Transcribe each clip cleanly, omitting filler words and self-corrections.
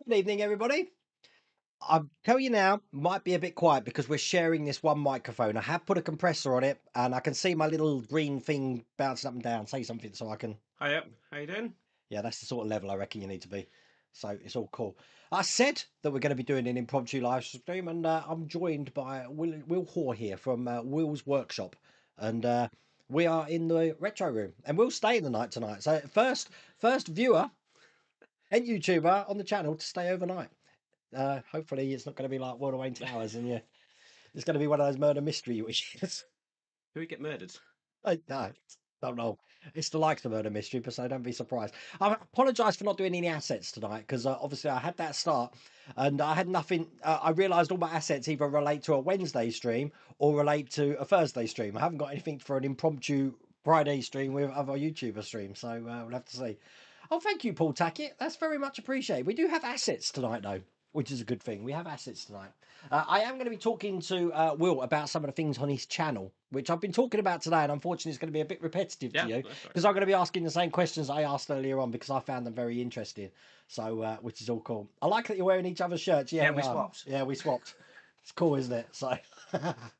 Good evening, everybody. I'll tell you now, might be a bit quiet because we're sharing this one microphone. I have put a compressor on it and I can see my little green thing bouncing up and down. Say something so I can. Hiya, how you doing? Yeah, that's the sort of level I reckon you need to be. So it's all cool. I said that we're going to be doing an impromptu live stream, and I'm joined by Will Hoare here from Will's Workshop. And we are in the retro room and we'll stay the night tonight. So, first viewer and YouTuber on the channel to stay overnight. Hopefully it's not going to be like World of Wayne Towers, and yeah, it's going to be one of those murder mystery wishes. Who would get murdered? I don't know. It's the likes of murder mystery, but so don't be surprised. I apologise for not doing any assets tonight because obviously I had that start and I had nothing. I realised all my assets either relate to a Wednesday stream or relate to a Thursday stream. I haven't got anything for an impromptu Friday stream with other YouTuber streams, so we'll have to see. Oh, thank you, Paul Tackett. That's very much appreciated. We do have assets tonight, though, which is a good thing. We have assets tonight. I am going to be talking to Will about some of the things on his channel, which I've been talking about today, and unfortunately, it's going to be a bit repetitive to you That's right. because I'm going to be asking the same questions I asked earlier on because I found them very interesting. So, which is all cool. I like that you're wearing each other's shirts. Yeah, We are. swapped. Yeah, we swapped. It's cool, isn't it? So,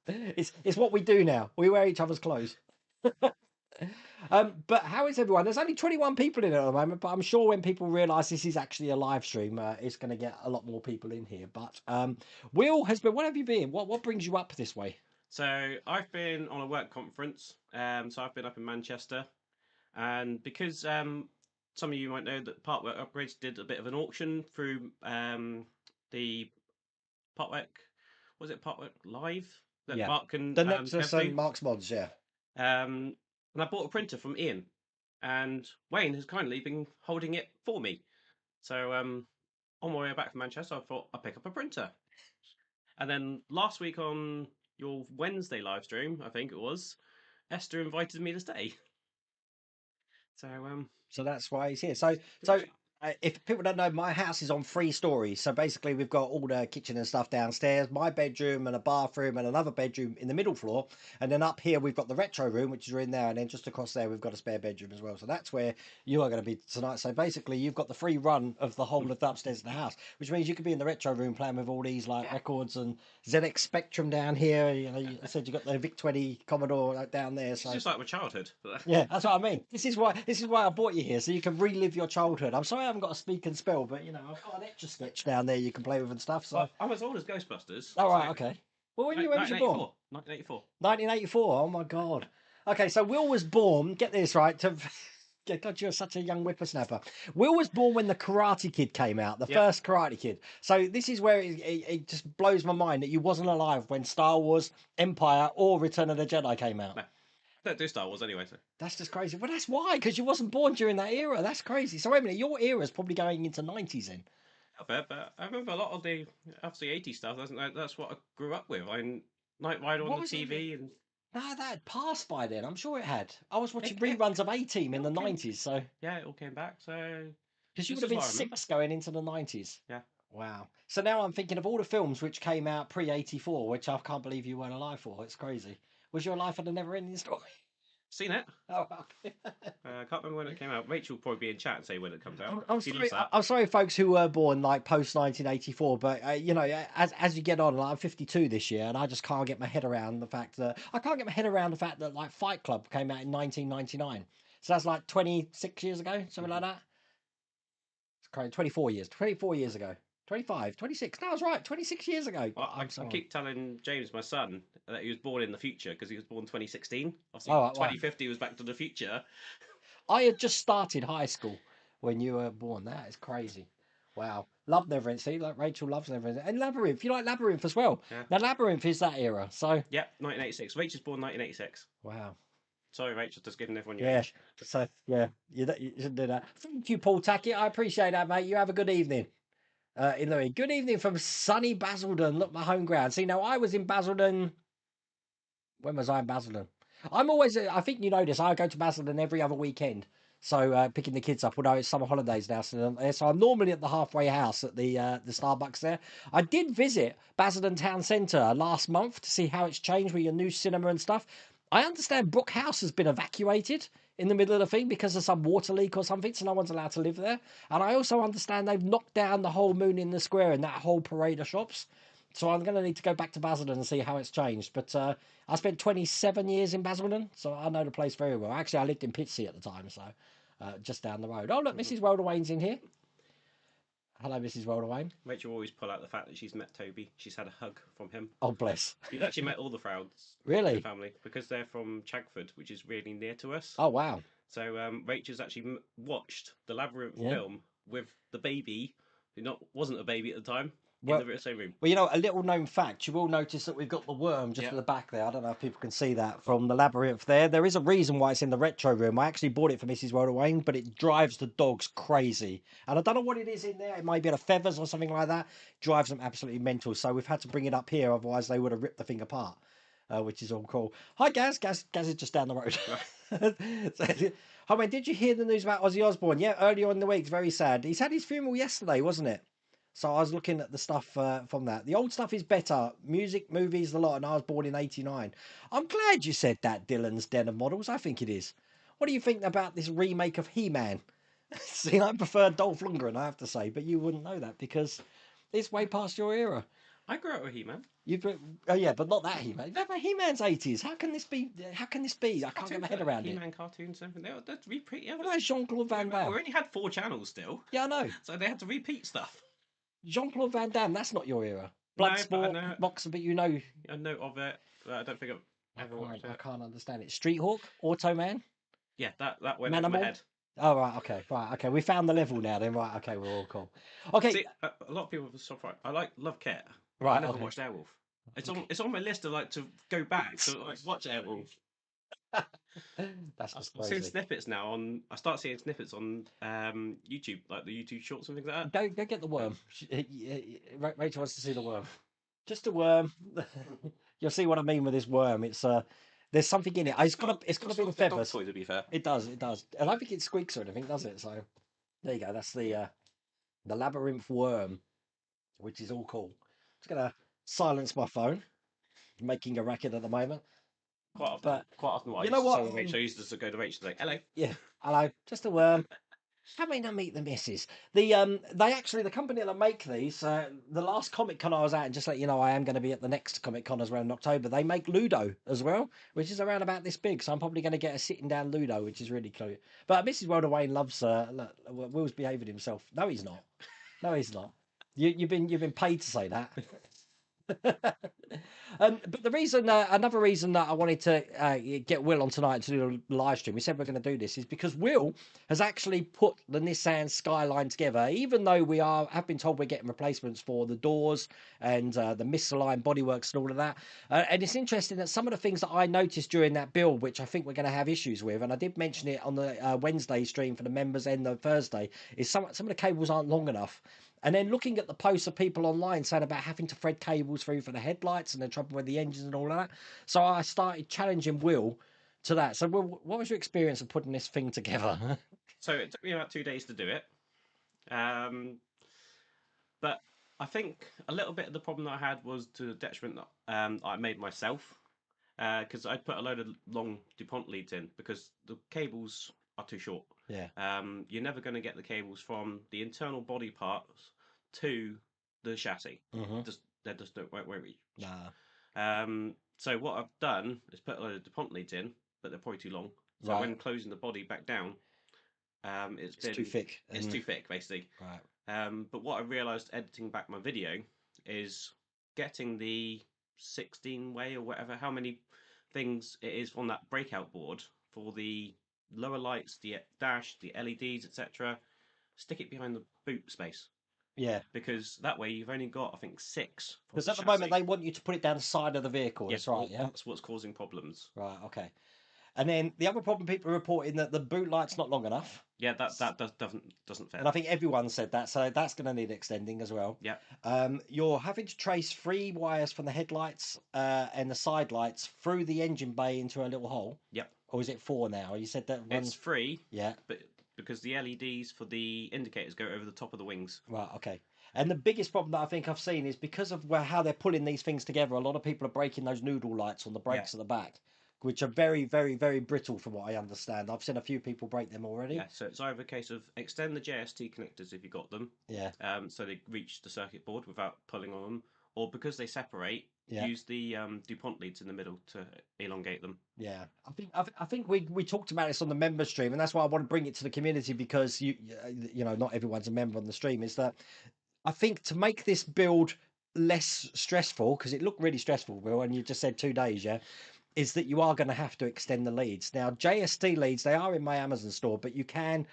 it's what we do now. We wear each other's clothes. But how is everyone? There's only 21 people in it at the moment, but I'm sure when people realise this is actually a live stream, it's going to get a lot more people in here. But Will has been. What have you been? What brings you up this way? So I've been on a work conference. So I've been up in Manchester, and because some of you might know that Parkwork Upgrades did a bit of an auction through the Parkwork. Was it Parkwork Live that Yeah, Mark and the Nexus Kev do? and Mark's mods. Yeah. And I bought a printer from Ian, and Wayne has kindly been holding it for me. So on my way back from Manchester, I thought I'd pick up a printer. And then last week on your Wednesday live stream, I think it was, Esther invited me to stay. So So that's why he's here. So if people don't know, my house is on 3 stories. So basically, we've got all the kitchen and stuff downstairs, my bedroom and a bathroom and another bedroom in the middle floor, and then up here we've got the retro room, which is in there, and then just across there we've got a spare bedroom as well. So that's where you are going to be tonight. So basically, you've got the free run of the whole of the upstairs of the house, which means you could be in the retro room playing with all these like records and ZX Spectrum down here. You know, you said you got the Vic 20 Commodore down there. it's So just like my childhood. yeah, that's what I mean. This is why I brought you here, so you can relive your childhood. I'm sorry I haven't got a speak and spell, but I've got an etch a sketch down there you can play with and stuff. So, Well, I'm as old as Ghostbusters. all right, So okay. Well, when was you born? 1984. 1984. Oh my god. Okay, so Will was born. Get this right. God, you're such a young whippersnapper. Will was born when the Karate Kid came out, the Yep. first Karate Kid. So this is where it just blows my mind that you wasn't alive when Star Wars, Empire, or Return of the Jedi came out. No, don't do Star Wars anyway. So. That's just crazy. Well, that's why, because you wasn't born during that era. That's crazy. So wait a minute, your era is probably going into 90s then. But I remember a lot of the obviously 80s stuff. That's what I grew up with. Night Rider on What the was it? TV and No, that had passed by then. I'm sure it had. I was watching It- reruns of A-Team in the okay. 90s, so yeah, it all came back. So because you this would have is been what I remember. 6 going into the 90s. Yeah. Wow. So now I'm thinking of all the films which came out pre-84, which I can't believe you weren't alive for. It's crazy. Was your life at a never-ending story? Seen it. Oh, I can't remember when it came out. Rachel will probably be in chat and say when it comes out. I'm She sorry. loves that. I'm sorry, folks who were born like post 1984, but as you get on, like I'm 52 this year, and I just can't get my head around the fact that like Fight Club came out in 1999. So that's like 26 years ago, something like that. It's crazy. 24 years ago. 25, 26. No, I was right. 26 years ago. Well, I So keep telling James, my son, that he was born in the future because he was born 2016. Obviously, Oh, right. 2050 was Back to the Future. I had just started high school when you were born. That is crazy. Wow. Love Neverend. See, like Rachel loves Neverend. And Labyrinth. You like Labyrinth as well. Yeah. Now, Labyrinth is that era. So, Yep, 1986. Rachel's born 1986. wow. Sorry, Rachel, just giving everyone your Yeah. age. So, yeah, you should do that. Thank you, Paul Tackett. I appreciate that, mate. You have a good evening. Good evening from sunny Basildon. Look, my home ground. See, now I was in Basildon. When was I in Basildon? I'm always, I think you know this, I go to Basildon every other weekend. So picking the kids up, although it's summer holidays now. So I'm normally at the halfway house at the Starbucks there. I did visit Basildon Town Centre last month to see how it's changed with your new cinema and stuff. I understand Brook House has been evacuated. in the middle of the thing because of some water leak or something, so no one's allowed to live there. And I also understand they've knocked down the whole Moon in the Square and that whole parade of shops. So I'm going to need to go back to Basildon and see how it's changed. But I spent 27 years in Basildon, so I know the place very well. Actually, I lived in Pitsea at the time, so just down the road. Oh, look, Mrs. Wayne's in here. Hello, Mrs. Wayne. Rachel always pull out the fact that she's met Toby. She's had a hug from him. Oh, bless. She's actually met all the Frouds. Really? The family, because they're from Chagford, which is really near to us. Oh, wow. So Rachel's actually watched the Labyrinth film with the baby, who wasn't a baby at the time, in the same room. Well, you know, a little known fact, you will notice that we've got the worm just at the back there. I don't know if people can see that from the Labyrinth there. There is a reason why it's in the retro room. I actually bought it for Mrs. Wayne, but it drives the dogs crazy. And I don't know what it is in there. It might be the feathers or something like that. Drives them absolutely mental. So we've had to bring it up here, otherwise they would have ripped the thing apart. Which is all cool. Hi, Gaz. Gaz is just down the road. I mean, did you hear the news about Ozzy Osbourne? Yeah, earlier in the week. It's very sad. He's had his funeral yesterday, wasn't it? So I was looking at the stuff from that. The old stuff is better. Music, movies, the lot. And I was born in '89. I'm glad you said that, Dylan's Den of Models. I think it is. What do you think about this remake of He-Man? See, I prefer Dolph Lundgren, I have to say. But you wouldn't know that because it's way past your era. I grew up with He-Man. Oh yeah, but not that He-Man. But He-Man's 80s. How can this be? How can this be? I can't get my head around it. He-Man cartoons and everything. That's repeat. Yeah, what about Jean-Claude Van Damme? We only had 4 channels still. Yeah, I know. So they had to repeat stuff. Jean-Claude Van Damme. That's not your era. Bloodsport, boxer, but you know. I know of it. But I don't think I've ever watched it. I can't understand it. Street Hawk, Automan. Yeah, that went in my head. Oh right, okay. We found the level now. Then right, okay, we're all cool. Okay. See, a lot of people stop right. I love Cat. Right. I never watched Airwolf. It's on my list of to go back to watch Airwolf. That's just I've seen snippets now I start seeing snippets on YouTube, like the YouTube shorts and things like that. Go get the worm. Rachel wants to see the worm. Just a worm. You'll see what I mean with this worm. It's there's something in it. It's got to be the feathers. Toy, to be fair. It does. I don't think it squeaks or anything, does it? So there you go. That's the Labyrinth worm, which is all cool. Just gonna silence my phone, making a racket at the moment. Quite often, you know what? Rachel used to go to Rachel like, hello. Yeah, hello. Just a worm. How may I meet the missus? The company that make these, the last Comic Con I was at, and just let you know, I am going to be at the next Comic Con as well in October. They make Ludo as well, which is around about this big. So I'm probably going to get a sitting down Ludo, which is really cute. But Mrs. Wayne loves Will's behaving himself. No, he's not. No, he's not. You've been paid to say that. But the reason, another reason that I wanted to get Will on tonight to do a live stream, we said we're going to do this, is because Will has actually put the Nissan Skyline together. Even though we have been told we're getting replacements for the doors and the misaligned bodyworks and all of that, and it's interesting that some of the things that I noticed during that build, which I think we're going to have issues with, and I did mention it on the Wednesday stream for the members and the Thursday, is some of the cables aren't long enough. And then looking at the posts of people online saying about having to thread cables through for the headlights and then trouble with the engines and all of that. So I started challenging Will to that. So Will, what was your experience of putting this thing together? So it took me about 2 days to do it. But I think a little bit of the problem that I had was to the detriment that I made myself. Because I put a load of long DuPont leads in because the cables are too short. Yeah. You're never going to get the cables from the internal body parts to the chassis. Mm-hmm. They just won't reach. Nah. So what I've done is put a load of DuPont leads in, but they're probably too long. So when closing the body back down, it's too thick. It's too thick, basically. Right. But what I realised editing back my video is getting the 16 way or whatever, how many things it is on that breakout board for the lower lights, the dash, the LEDs, etc. Stick it behind the boot space. Yeah. Because that way you've only got, I think, 6. Because at the moment they want you to put it down the side of the vehicle. Yes, that's right, yeah? That's what's causing problems. Right, okay. And then the other problem people are reporting that the boot light's not long enough. Yeah, that doesn't fit. And I think everyone said that, so that's going to need extending as well. Yeah. You're having to trace 3 wires from the headlights and the side lights through the engine bay into a little hole. Yep. Or is it 4 now? You said that it's 3. Yeah. But because the LEDs for the indicators go over the top of the wings. Right, okay. And the biggest problem that I think I've seen is because of how they're pulling these things together, a lot of people are breaking those noodle lights on the brakes at the back. which are very, very, very brittle from what I understand. I've seen a few people break them already. Yeah, so it's either a case of extend the JST connectors if you got them, Yeah, so they reach the circuit board without pulling on them, or because they separate, yeah, use the DuPont leads in the middle to elongate them. yeah. I think we talked about this on the member stream, and that's why I want to bring it to the community because you know not everyone's a member on the stream. Is that I think to make this build less stressful because it looked really stressful, Will, and you just said 2 days, yeah. Is that you are going to have to extend the leads. Now, JST leads, they are in my Amazon store, but you can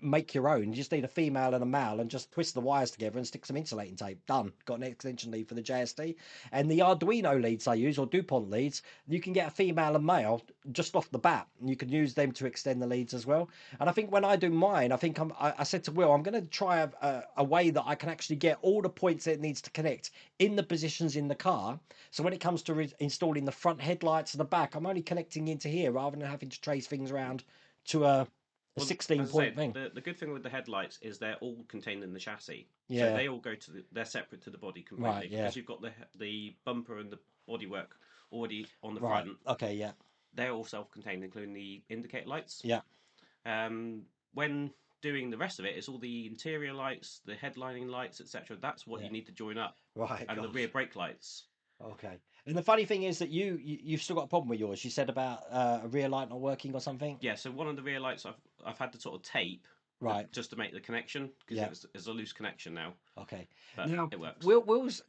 make your own. You just need a female and a male and just twist the wires together and stick some insulating tape. Done. Got an extension lead for the JST. And the Arduino leads I use, or DuPont leads, you can get a female and male just off the bat. And you can use them to extend the leads as well. And I think when I do mine, I think I said to Will, I'm going to try a way that I can actually get all the points that it needs to connect in the positions in the car. So when it comes to installing the front headlights and the back, I'm only connecting into here rather than having to trace things around to a Well, 16 as I point say, thing. the good thing with the headlights is they're all contained in the chassis, so Yeah, they all go to they're separate to the body right, completely yeah, because you've got the bumper and the bodywork already on the right. front. Okay, yeah, They're all self-contained, including the indicator lights. yeah, When doing the rest of it, it's all the interior lights, the headlining lights, etc. That's what yeah. you need to join up, Right, and the rear gosh. brake lights. Okay. And the funny thing is that you've still got a problem with yours. You said about a rear light not working or something. Yeah, so one of the rear lights I've had to sort of tape Right. just to make the connection because Yeah. it's a loose connection now, Okay. but Now, it works. Will's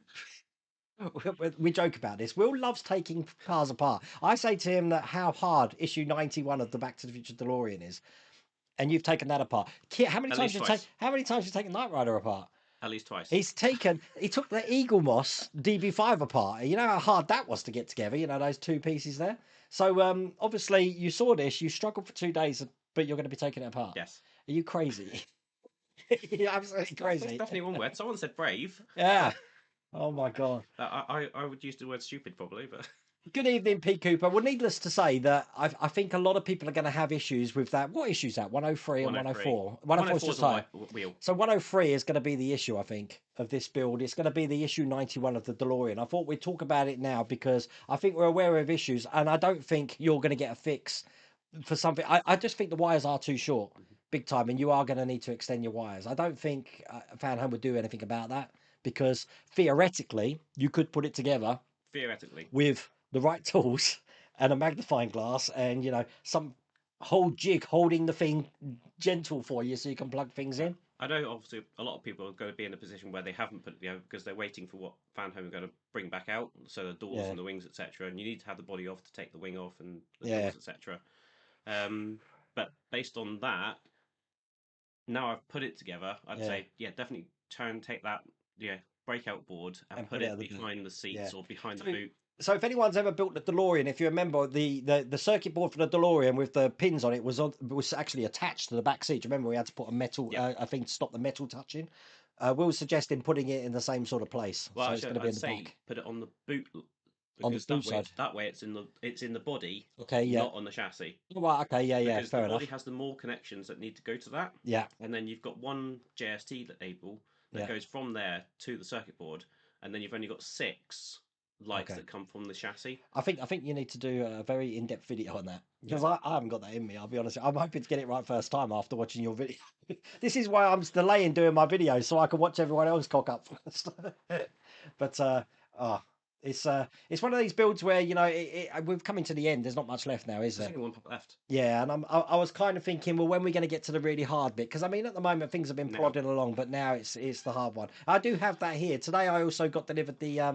we joke about this. Will loves taking cars apart. I say to him that how hard issue 91 of the Back to the Future DeLorean is, and you've taken that apart. How many At times least you take? twice. How many times you taken Knight Rider apart? At least twice. He took the Eagle Moss DB5 apart. You know how hard that was to get together. You know those two pieces there. So obviously you saw this. You struggled for 2 days, but you're going to be taking it apart. Yes. Are you crazy? You're absolutely That's crazy. definitely one word. Someone said brave. Yeah. Oh my god. I would use the word stupid probably, but Good evening, Pete Cooper. Well, needless to say that I think a lot of people are going to have issues with that. What issues that? 103 and 103. 104. 104 is 104 is just a high. white wheel. So 103 is going to be the issue, I think, of this build. It's going to be the issue 91 of the DeLorean. I thought we'd talk about it now because I think we're aware of issues, and I don't think you're going to get a fix for something. I just think the wires are too short, big time, and you are going to need to extend your wires. I don't think Fan Home would do anything about that because theoretically you could put it together Theoretically. with the right tools and a magnifying glass and some whole jig holding the thing gentle for you so you can plug things Yeah. in. I know obviously a lot of people are going to be in a position where they haven't put it together because they're waiting for what Fan Home are going to bring back out, so the doors Yeah, and the wings, etc. And you need to have the body off to take the wing off and the yeah, doors, etc. But based on that, now I've put it together, I'd yeah, say yeah, definitely try and take that breakout board and and put put it it at the back. behind the Yeah. seats or behind the So, boot. so if anyone's ever built the DeLorean, if you remember the circuit board for the DeLorean with the pins on it was actually attached to the back seat. Do you remember we had to put a metal Yeah. a thing to stop the metal touching? Will's suggesting putting it in the same sort of place, Well, so it's going actually, to be I'd in the say back put it on the boot on the because boot side. that way it's in the body, Okay, yeah. not on the chassis. Well, okay, yeah, yeah, Because the fair body enough. has the more connections that need to go to that, Yeah, and then you've got one JST label that yeah. goes from there to the circuit board, and then you've only got 6 lights Okay. that come from the chassis. I think you need to do a very in-depth video on that because I haven't got that in me. I'll be honest. I'm hoping to get it right first time after watching your video. This is why I'm delaying doing my videos so I can watch everyone else cock up first. But oh, it's one of these builds where we're coming to the end. There's not much left now, is There's there? only one pop left Yeah, and I was kind of thinking, well, when are we going to get to the really hard bit? Because I mean, at the moment things have been now. plodding along, but now it's the hard one. I do have that here today. I also got delivered the I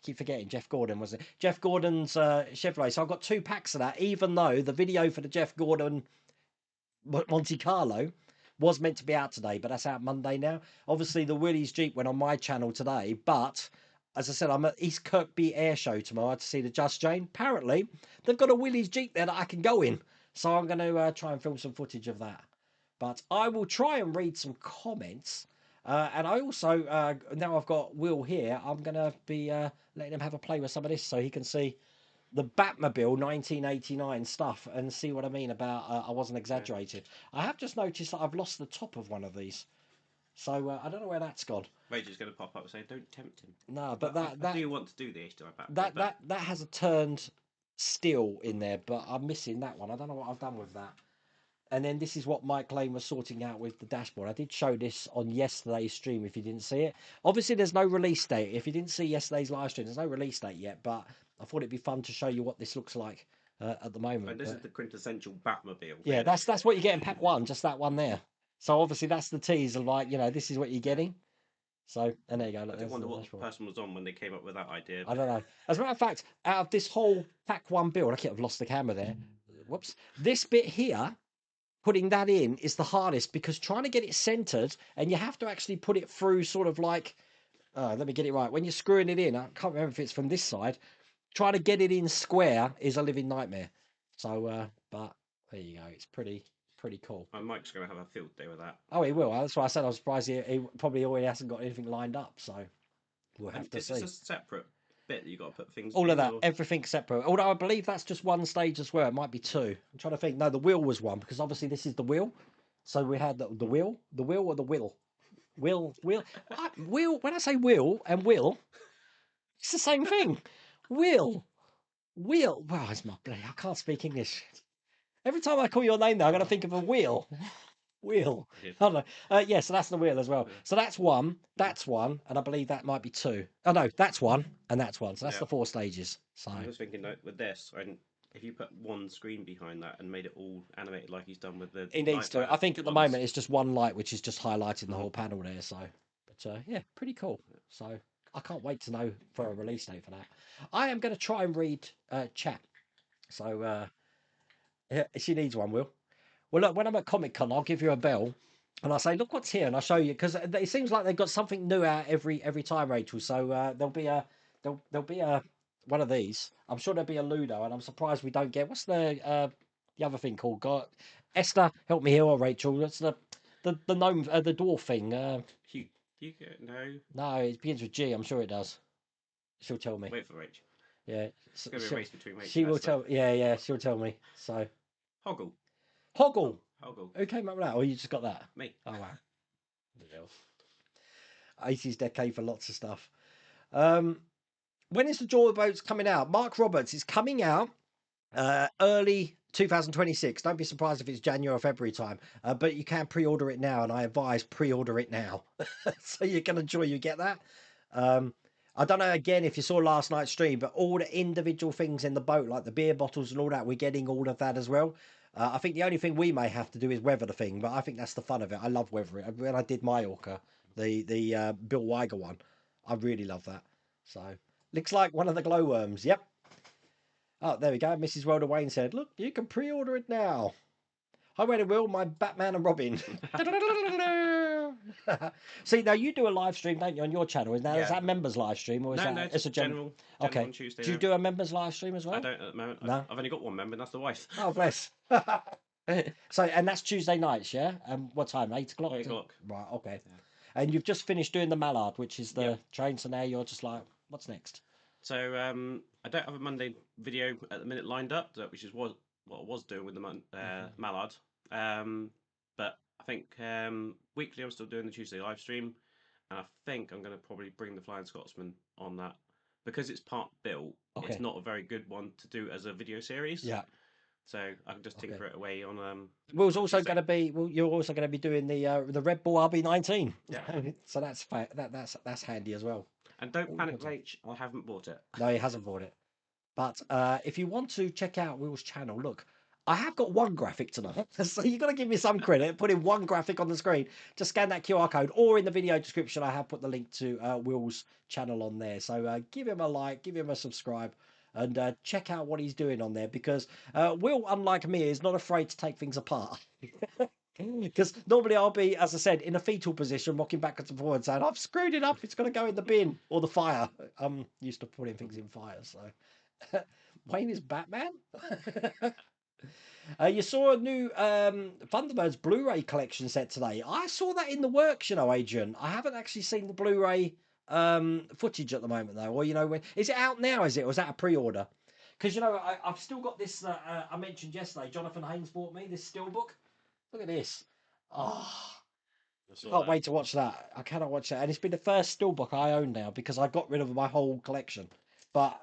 keep forgetting Jeff Gordon was it? Jeff Gordon's Chevrolet. So I've got 2 packs of that. Even though the video for the Jeff Gordon Monte Carlo was meant to be out today, but that's out Monday now. Obviously, the Willys Jeep went on my channel today, but as I said, I'm at East Kirkby Air Show tomorrow to see the Just Jane. Apparently, they've got a Willys Jeep there that I can go in, so I'm going to try and film some footage of that. But I will try and read some comments. And I also, now I've got Will here, I'm going to be letting him have a play with some of this so he can see the Batmobile 1989 stuff and see what I mean about I wasn't Yeah. exaggerating. I have just noticed that I've lost the top of one of these. So I don't know where that's gone. Rage is going to pop up and say, "Don't tempt him." No, but I do want to do the HDI back. that has a turned steel in there, but I'm missing that one. I don't know what I've done with that. And then this is what Mike Lane was sorting out with the dashboard. I did show this on yesterday's stream if you didn't see it. Obviously, there's no release date. If you didn't see yesterday's live stream, there's no release date yet, but I thought it'd be fun to show you what this looks like at the moment. And this is the quintessential Batmobile. Yeah, really. that's what you get in pack one, just that one there. So obviously that's the tease of like, this is what you're getting. So, and there you go. Look, I there's did wonder the what dashboard. person was on when they came up with that idea. I don't know. As a matter of fact, out of this whole pack one build, I could have lost the camera there. Whoops. This bit here, putting that in is the hardest because trying to get it centered, and you have to actually put it through sort of like, let me get it right. When you're screwing it in, I can't remember if it's from this side. Trying to get it in square is a living nightmare. So, but there you go. It's pretty cool. And Mike's going to have a field day with that. Oh, he will. That's why I said I was surprised he probably already hasn't got anything lined up. So we'll have to see. It's a separate bit that you got to put things. All of that, or... everything separate. Although I believe that's just one stage as well. It might be two. I'm trying to think. No, the wheel was one because obviously this is the wheel. So we had the wheel or the will. Wheel. Wheel. When I say wheel and will, it's the same thing. Wheel. Well, it's my bloody. I can't speak English. Every time I call your name, though, I'm going to think of a wheel. Wheel. I don't know. Yeah, so that's the wheel as well. So that's one, and I believe that might be two. Oh no, that's one, and that's one. So that's the 4 stages. So I was thinking with this, and if you put one screen behind that and made it all animated like he's done with the. It needs to. I think at the moment it's just one light, which is just highlighting the whole panel there. So, but yeah, pretty cool. So I can't wait to know for a release date for that. I am going to try and read chat. So she needs one, Will. Well, look, when I'm at Comic Con, I'll give you a bell, and I'll say, "Look what's here," and I'll show you because it seems like they've got something new out every time, Rachel. So there'll be a one of these. I'm sure there'll be a Ludo, and I'm surprised we don't get what's the other thing called? God, Esther, help me here, or Rachel. That's the gnome, the dwarf thing. No. No, it begins with G. I'm sure it does. She'll tell me. Wait for Rachel. Yeah, it's gonna be a race between Rachel. She will tell. Yeah, she'll tell me. So. Hoggle. Who came up with that? Or you just got that? Me. Oh wow. 80s decade for lots of stuff. When is the Jaw Boats coming out? Mark Roberts is coming out early 2026. Don't be surprised if it's January or February time. But you can pre-order it now, and I advise pre-order it now. So you can enjoy you get that. I don't know again if you saw last night's stream, but all the individual things in the boat, like the beer bottles and all that, we're getting all of that as well. I think the only thing we may have to do is weather the thing, but I think that's the fun of it. I love weathering it. When I did Mallorca, the Bill Weiger one, I really love that. So looks like one of the glowworms. Yep. Oh, there we go. Mrs. Rhoda Wayne said, "Look, you can pre-order it now." Hi, Wayne and Will, my Batman and Robin. See, now you do a live stream, don't you, on your channel? Is that a members live stream or is no, it's a general okay. On Tuesday, do you do a members live stream as well? I don't at the moment. No, I've only got one member, and that's the wife. Oh, bless. So, and that's Tuesday nights, yeah? What time? 8 o'clock? 8 o'clock. Right, okay. Yeah. And you've just finished doing the Mallard, which is the train, so now you're just like, what's next? So, I don't have a Monday video at the minute lined up, which is what I was doing with the Mallard. But I think weekly I'm still doing the Tuesday live stream, and I think I'm going to probably bring the Flying Scotsman on that because it's part built. Okay. It's not a very good one to do as a video series. Yeah. So I can just tinker it away on. Will's also going to be. Well, you're also going to be doing the Red Bull RB19. Yeah. So that's handy as well. And don't panic, Rach. I haven't bought it. No, he hasn't bought it. But if you want to check out Will's channel, look, I have got one graphic tonight. So you've got to give me some credit. Put in one graphic on the screen. Just scan that QR code, or in the video description, I have put the link to Will's channel on there. So give him a like, give him a subscribe, and check out what he's doing on there, because Will, unlike me, is not afraid to take things apart. Because normally I'll be, as I said, in a fetal position, rocking backwards and forwards, saying, "I've screwed it up, it's got to go in the bin or the fire." I'm used to putting things in fire, so. Wayne is Batman? You saw a new Thunderbirds Blu-ray collection set today. I saw that in the works, Adrian. I haven't actually seen the Blu-ray footage at the moment, though. Or, when is it out now, is it? Or is that a pre-order? Because, I've still got this, I mentioned yesterday, Jonathan Haynes bought me, this steelbook. Look at this. Oh, can't wait to watch that. I cannot watch that. And it's been the first steelbook I own now because I got rid of my whole collection. But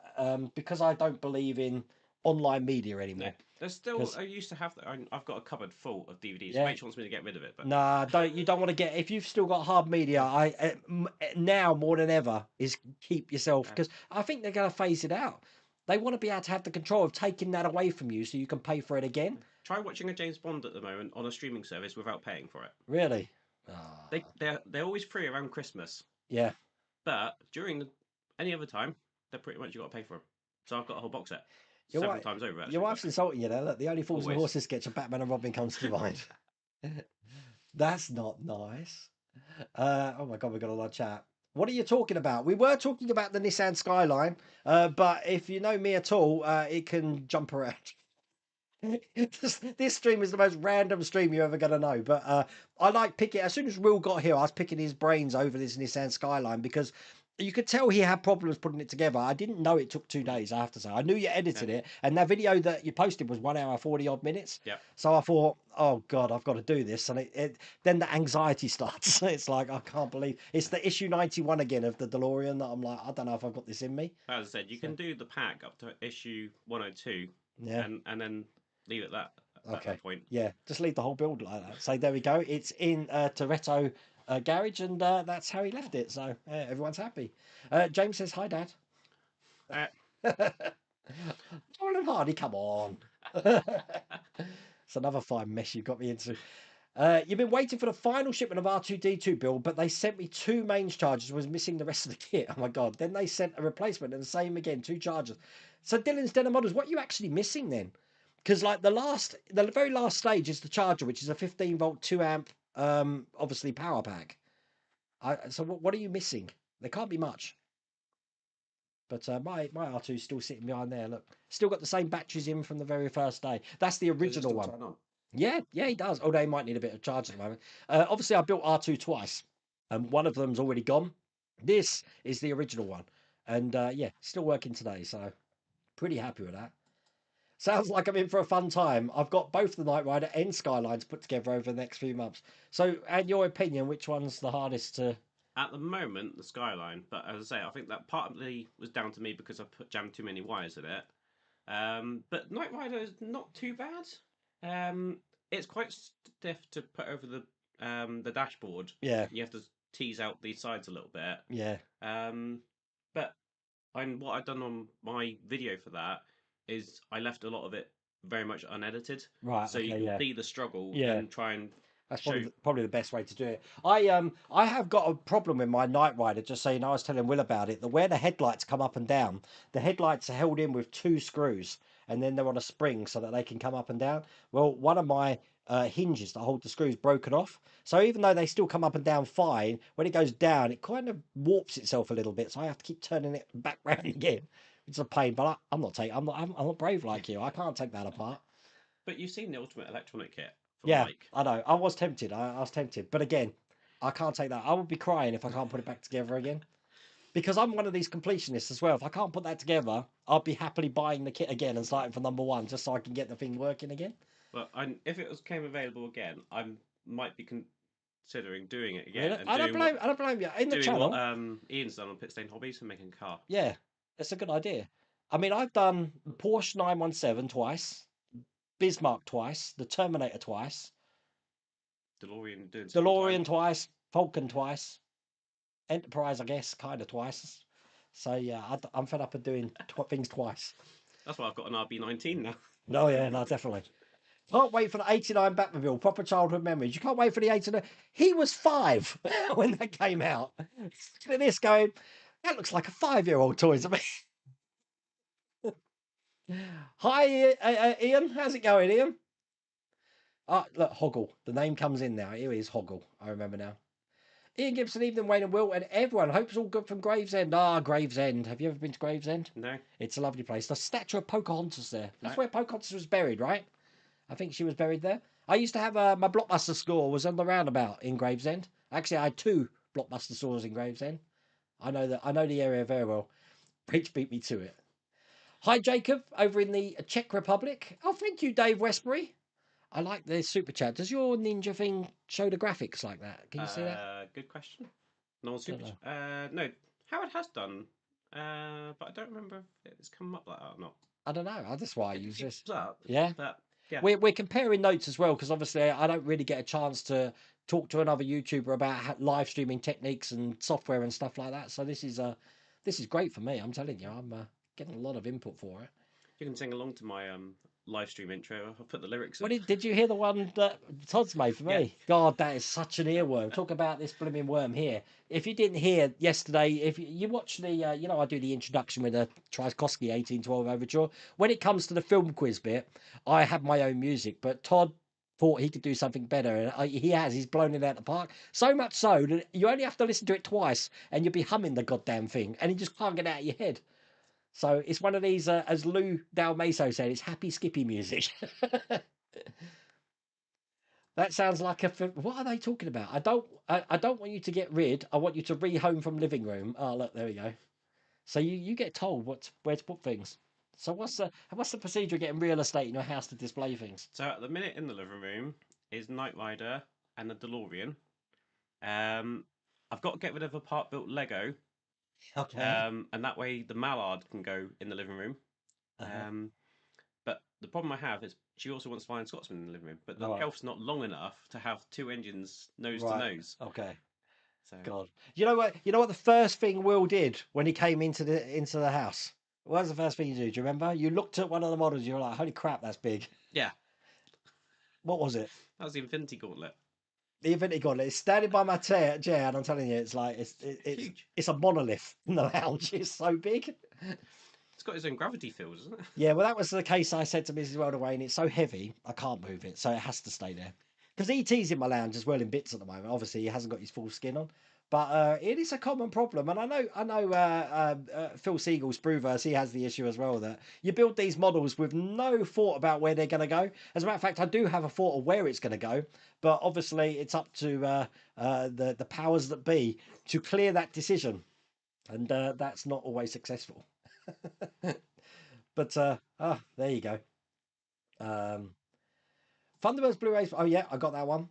because I don't believe in online media anymore. No. There's still. 'Cause I used to have. I've got a cupboard full of DVDs. yeah, Rachel wants me to get rid of it, but nah, you don't want to get if you've still got hard media. Now more than ever is keep yourself because I think they're going to phase it out. They want to be able to have the control of taking that away from you so you can pay for it again. try watching a James Bond at the moment on a streaming service without paying for it. Really? Ah, They're always free around Christmas, yeah. but during any other time, they're pretty much you got to pay for them. So I've got a whole box set Your several wife, times over your actually. wife's insulting you there. Look, the only fools and Always. horses sketch of Batman and Robin comes to mind. That's not nice. Oh my god, we've got a lot of chat. What are you talking about? We were talking about the Nissan Skyline, but if you know me at all, it can jump around. This stream is the most random stream you're ever going to know. But I like picking. As soon as Will got here, I was picking his brains over this Nissan Skyline because you could tell he had problems putting it together. I didn't know it took 2 days. I have to say, I knew you edited it, and that video that you posted was 1 hour 40 odd minutes. Yeah. So I thought, oh god, I've got to do this, and then the anxiety starts. It's like I can't believe it's the issue 91 again of the DeLorean that I'm like, I don't know if I've got this in me. As I said, you can do the pack up to issue 102, Yeah. and then leave it at that point. Yeah, just leave the whole build like that. So there we go. It's in Toretto garage, and that's how he left it. So everyone's happy. James says, "Hi, Dad." Uh, John and Hardy, come on. It's another fine mess you've got me into. You've been waiting for the final shipment of R2D2 build, but they sent me 2 mains chargers, was missing the rest of the kit. Oh my god. Then they sent a replacement and the same again, 2 chargers. So Dylan's Denim Models, what are you actually missing then? Because like the very last stage is the charger, which is a 15-volt 2 amp obviously power pack. So what are you missing? There can't be much. But my R2 is still sitting behind there. Look, still got the same batteries in from the very first day. That's the original one. Yeah, he does. Although he might need a bit of charge at the moment. Obviously, I built R2 twice, and one of them's already gone. This is the original one, and yeah, still working today. So pretty happy with that. Sounds like I'm in for a fun time. I've got both the Knight Rider and Skyline to put together over the next few months. So, in your opinion, which one's the hardest to? At the moment, the Skyline, but as I say, I think that partly was down to me because I jammed too many wires in it. But Knight Rider is not too bad. It's quite stiff to put over the dashboard. Yeah. You have to tease out the sides a little bit. Yeah. But what I've done on my video for that is I left a lot of it very much unedited. Right. So you can see the struggle and try and that's probably the best way to do it. I have got a problem with my Knight Rider, just so you know. I was telling Will about it. Where the headlights come up and down, the headlights are held in with 2 screws, and then they're on a spring so that they can come up and down. Well, one of my hinges that hold the screws broken off. So even though they still come up and down fine, when it goes down, it kind of warps itself a little bit. So I have to keep turning it back round again. It's a pain, but I'm not brave like you. I can't take that apart. But you've seen the Ultimate Electronic Kit. Yeah, I know. I was tempted. I was tempted. But again, I can't take that. I would be crying if I can't put it back together again. Because I'm one of these completionists as well. If I can't put that together, I'll be happily buying the kit again and starting from number 1 just so I can get the thing working again. Well, if it came available again, I might be considering doing it again. Really? I don't blame you. In the channel, what Ian's done on Pit Stain Hobbies and making a car. Yeah, that's a good idea. I mean, I've done Porsche 917 twice, Bismarck twice, the Terminator twice, DeLorean twice, Falcon twice, Enterprise, I guess, kind of twice. So yeah, I'm fed up of doing things twice. That's why I've got an RB19 now. No, yeah, no, definitely. Can't wait for the 89 Batmobile, proper childhood memories. You can't wait for the 89. He was 5 when that came out. Look at this going, that looks like a 5-year-old toy to me. Hi, Ian. How's it going, Ian? Look, Hoggle. The name comes in now. Here is Hoggle. I remember now. Ian Gibson, evening, Wayne and Will, and everyone. Hope it's all good from Gravesend. Gravesend. Have you ever been to Gravesend? No. It's a lovely place. The statue of Pocahontas there. That's where Pocahontas was buried, right? I think she was buried there. I used to have my Blockbuster store was on the roundabout in Gravesend. Actually, I had 2 Blockbuster stores in Gravesend. I know the area very well. Preach beat me to it. Hi, Jacob, over in the Czech Republic. Oh, thank you, Dave Westbury. I like the super chat. Does your ninja thing show the graphics like that? Can you see that? Good question. No super. No, Howard has done, but I don't remember if it's come up like that or not. I don't know. That's why I It use keeps this. up. Yeah. But yeah, We're comparing notes as well because obviously I don't really get a chance to talk to another YouTuber about live streaming techniques and software and stuff like that. So this is great for me. I'm telling you, I'm getting a lot of input for it. you can sing along to my live stream intro. I'll put the lyrics What in. did you hear the one that Todd's made for Yeah, me? God, that is such an earworm. Talk about this blooming worm here. If you didn't hear yesterday, if you watch the, I do the introduction with the Tchaikovsky 1812 overture. When it comes to the film quiz bit, I have my own music, but Todd thought he could do something better, and he has. He's blown it out the park. So much so that you only have to listen to it twice, and you'll be humming the goddamn thing, and you just can't get it out of your head. So it's one of these, as Lou Dalmaso said, it's happy skippy music. That sounds like a. What are they talking about? I don't want you to get rid. I want you to rehome from living room. Oh look, there we go. So you get told where to put things. So what's the procedure of getting real estate in your house to display things? so at the minute in the living room is Knight Rider and the DeLorean. Um, I've got to get rid of a part built Lego, Okay. and that way the Mallard can go in the living room. Uh-huh. Um, but the problem I have is she also wants Flying Scotsman in the living room, but the All right. shelf's not long enough to have two engines nose to Right. nose. Okay. So God. You know what? You know what the first thing Will did when he came into the house. What was the first thing you did? Do you remember? You looked at one of the models. You were like, "Holy crap, that's big." yeah, What was it? that was the Infinity Gauntlet. The Infinity Gauntlet. It's standing by my chair, and I'm telling you, it's like Huge. it's a monolith in the lounge. It's so big. It's got its own gravity field, isn't it? Yeah, well, that was the case. I said to Mrs. Weldawayne, it's so heavy, I can't move it, so it has to stay there. Because ET's in my lounge as well in bits at the moment. Obviously, he hasn't got his full skin on, but it is a common problem. And I know, Phil Siegel's Brewverse, he has the issue as well that you build these models with no thought about where they're going to go. As a matter of fact, I do have a thought of where it's going to go, but obviously, it's up to the powers that be to clear that decision, and that's not always successful. But there you go. Um, Thunderbirds Blu-rays. Oh yeah, I got that one.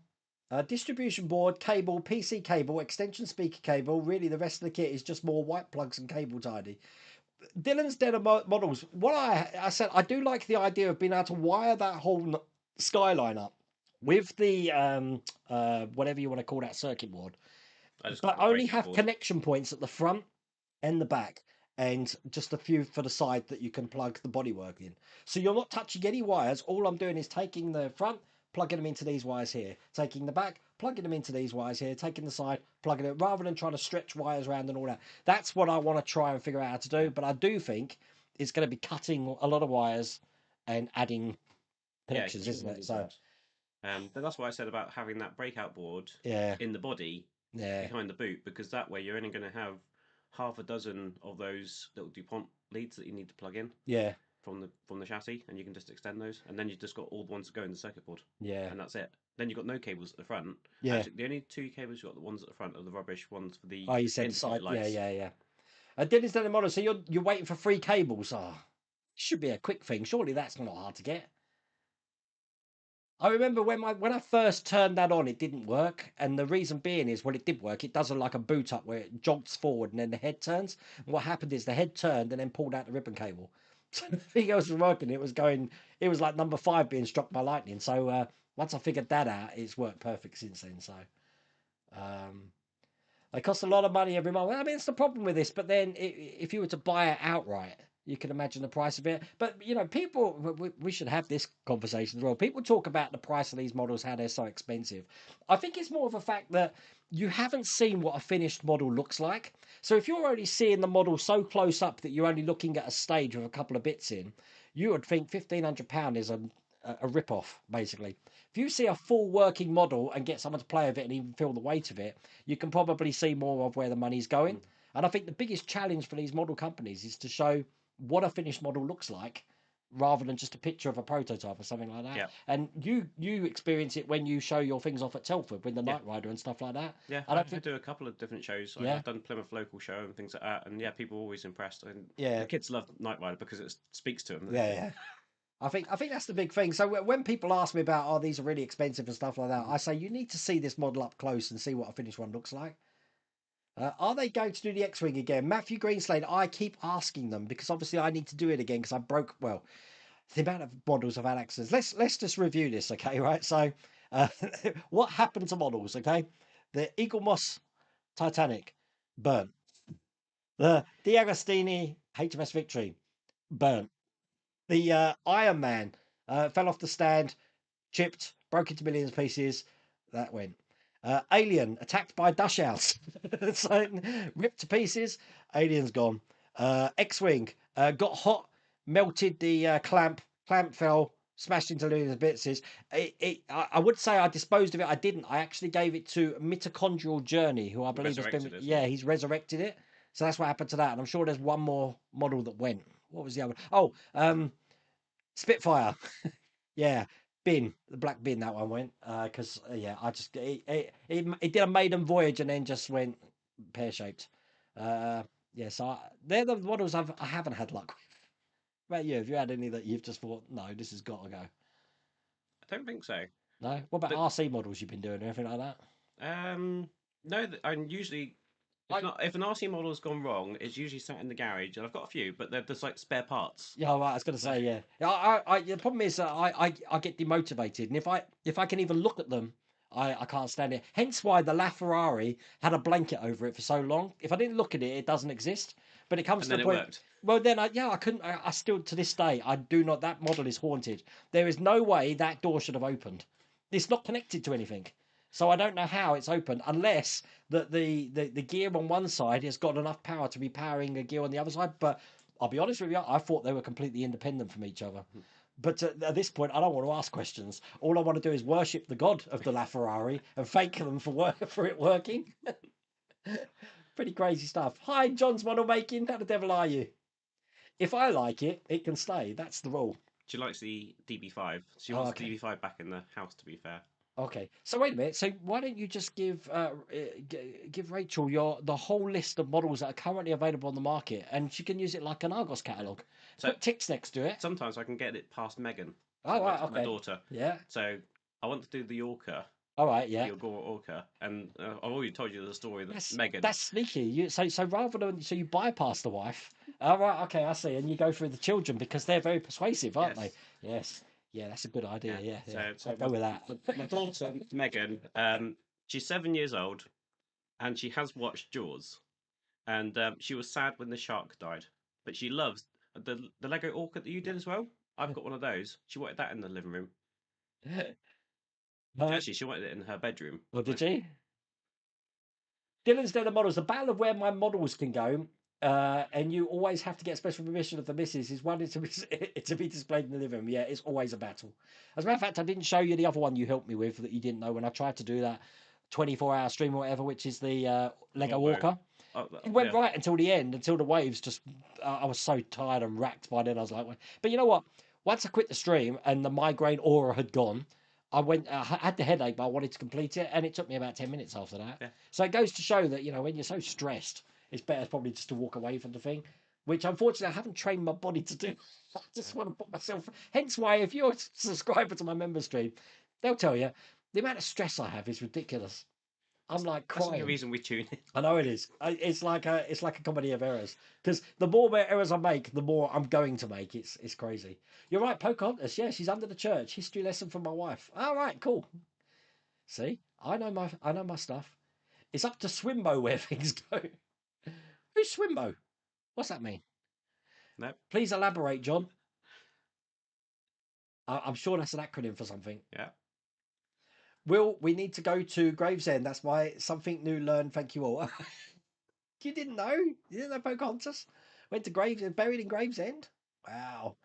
Distribution board, cable, PC cable, extension speaker cable. Really, the rest of the kit is just more white plugs and cable tidy. Dylan's Denim models. What I said, I do like the idea of being able to wire that whole Skyline up with the whatever you want to call that circuit board, I just got but the only breakout have board. connection points at the front and the back, and just a few for the side that you can plug the bodywork in. So you're not touching any wires. All I'm doing is taking the front, plugging them into these wires here, taking the back, plugging them into these wires here, taking the side, plugging it, rather than trying to stretch wires around and all that. That's what I want to try and figure out how to do. Yeah, But I do think it's going to be cutting a lot of wires and adding yeah, because connections, you don't isn't want it? to do So that. But that's why I said about having that breakout board yeah, in the body yeah, behind the boot, because that way you're only going to have half a dozen of those little DuPont leads that you need to plug in yeah, from the chassis, and you can just extend those, and then you've just got all the ones that go in the circuit board, yeah, and that's it. Then you've got no cables at the front. yeah. Actually, the only two cables you've got, the ones at the front, are the rubbish ones for the Oh, you said indicator side. Yeah, lights. yeah, yeah. Dennis Denny model. So you're waiting for free cables. Ah, should be a quick thing. Surely that's not hard to get. I remember when I first turned that on, it didn't work, and the reason being is when it did work, it does like a boot up where it jogs forward and then the head turns. And what happened is the head turned and then pulled out the ribbon cable. So the thing else was working. It was going. It was like number five being struck by lightning. So once I figured that out, it's worked perfect since then. So um, they cost a lot of money every month. I mean, it's the problem with this. But then, if you were to buy it outright, you can imagine the price of it. But people, we should have this conversation as well. People talk about the price of these models, how they're so expensive. I think it's more of a fact that you haven't seen what a finished model looks like. So if you're only seeing the model so close up that you're only looking at a stage with a couple of bits in, you would think £1,500 is a rip off, basically. If you see a full working model and get someone to play with it and even feel the weight of it, you can probably see more of where the money's going. Mm. And I think the biggest challenge for these model companies is to show what a finished model looks like rather than just a picture of a prototype or something like that. Yeah, And you experience it when you show your things off at Telford with the yeah, Knight Rider and stuff like that. yeah. I don't I think, do a couple of different shows. yeah, I've done Plymouth local show and things like that, and yeah, people are always impressed. And the yeah, kids love Knight Rider because it speaks to them. yeah, yeah. I think that's the big thing. So when people ask me about, oh, these are really expensive and stuff like that, I say you need to see this model up close and see what a finished one looks like. Are they going to do the X-wing again? Matthew Greenslade, I keep asking them because obviously I need to do it again because I broke. Well, the amount of models I've had accidents. Let's just review this, okay? Right. So, uh, what happened to models? Okay, the Eagle Moss Titanic burnt. The D'Agostini HMS Victory burnt. The Iron Man fell off the stand, chipped, broke into millions of pieces. That went. Alien attacked by Dachshunds, so ripped to pieces. Alien's gone. X-wing got hot, melted the clamp. Clamp fell, smashed into millions of bits. I would say I disposed of it. I didn't. I actually gave it to Mitochondrial Journey, who I believe has been. Resurrected it, Yeah, he's resurrected it. So that's what happened to that. And I'm sure there's one more model that went. What was the other? Oh, Spitfire. Yeah, bin, the black bin, that one went because yeah, I just it did a maiden voyage and then just went pear shaped. Yeah, so they're the models I haven't had luck with. What about you? Have you had any that you've just thought, no, this has got to go? I don't think so. No. What about But RC models you've been doing? Anything like that? no, I'm usually I if an RC model has gone wrong, it's usually sat in the garage, and I've got a few, but they're just like spare parts. Yeah, right, I was going to So, say, yeah. The problem is that I get demotivated, and if I can even look at them, I can't stand it. Hence why the LaFerrari had a blanket over it for so long. If I didn't look at it, it doesn't exist. But it comes and to then the it point. worked. Well, then I couldn't. I still to this day I do not. That model is haunted. There is no way that door should have opened. It's not connected to anything. So I don't know how it's opened unless the gear on one side has got enough power to be powering a gear on the other side. But I'll be honest with you, I thought they were completely independent from each other. But at this point, I don't want to ask questions. All I want to do is worship the god of the LaFerrari and thank them for it working. Pretty crazy stuff. Hi, John's model making. How the devil are you? If I like it, it can stay. That's the rule. She likes the DB5. She Oh, wants the okay. DB5 back in the house. To be fair, Okay. So wait a minute. So why don't you just give Rachel the whole list of models that are currently available on the market, and she can use it like an Argos catalog. so Put ticks next to it. sometimes I can get it past Megan, Oh right. my Okay. daughter. Yeah. So I want to do the Orca, All right. Yeah. the Agora Orca, and I've already told you the story that That's Megan. that's sneaky. So rather than you bypass the wife. All right. Okay. I see. And you go through the children because they're very persuasive, aren't they? Yes. Yes. Yeah. That's a good idea. Yeah. Yeah. Yeah. So I'll go with that. my daughter Megan, she's 7 years old, and she has watched Jaws, and she was sad when the shark died, but she loves the Lego Orca that you did as well. I've got one of those. She wanted that in the living room. Uh, Actually, she wanted it in her bedroom. well, did she? Dylan's doing the models. The battle of where my models can go, and you always have to get special permission of the missus. Is one to be to be displayed in the living room. Yeah, it's always a battle. As a matter of fact, I didn't show you the other one you helped me with that you didn't know when I tried to do that 24-hour stream or whatever, which is the Lego Volvo. Walker. Oh, It went yeah. right until the end, until the waves just. I was so tired and racked by then. I was like, but you know what? Once I quit the stream and the migraine aura had gone, I went. I had the headache, but I wanted to complete it, and it took me about 10 minutes after that. Yeah. So it goes to show that when you're so stressed, it's better probably just to walk away from the thing. Which unfortunately I haven't trained my body to do. I just want to put myself. Hence why, if you're a subscriber to my member stream, they'll tell you the amount of stress I have is ridiculous. I'm like That's the only crying. reason we tune in. I know it is. It's like a comedy of errors. Because the more errors I make, the more I'm going to make. It's crazy. You're right, Pocahontas. Yeah, she's under the church. History lesson from my wife. All right, cool. See, I know my stuff. It's up to Swimbo where things go. Who's Swimbo? What's that mean? No. Please elaborate, John. I'm sure that's an acronym for something. Yeah. Will we need to go to Gravesend? That's my something new learned. Thank you all. You didn't know? You didn't know Pocahontas? Went to Gravesend, buried in Gravesend? Wow.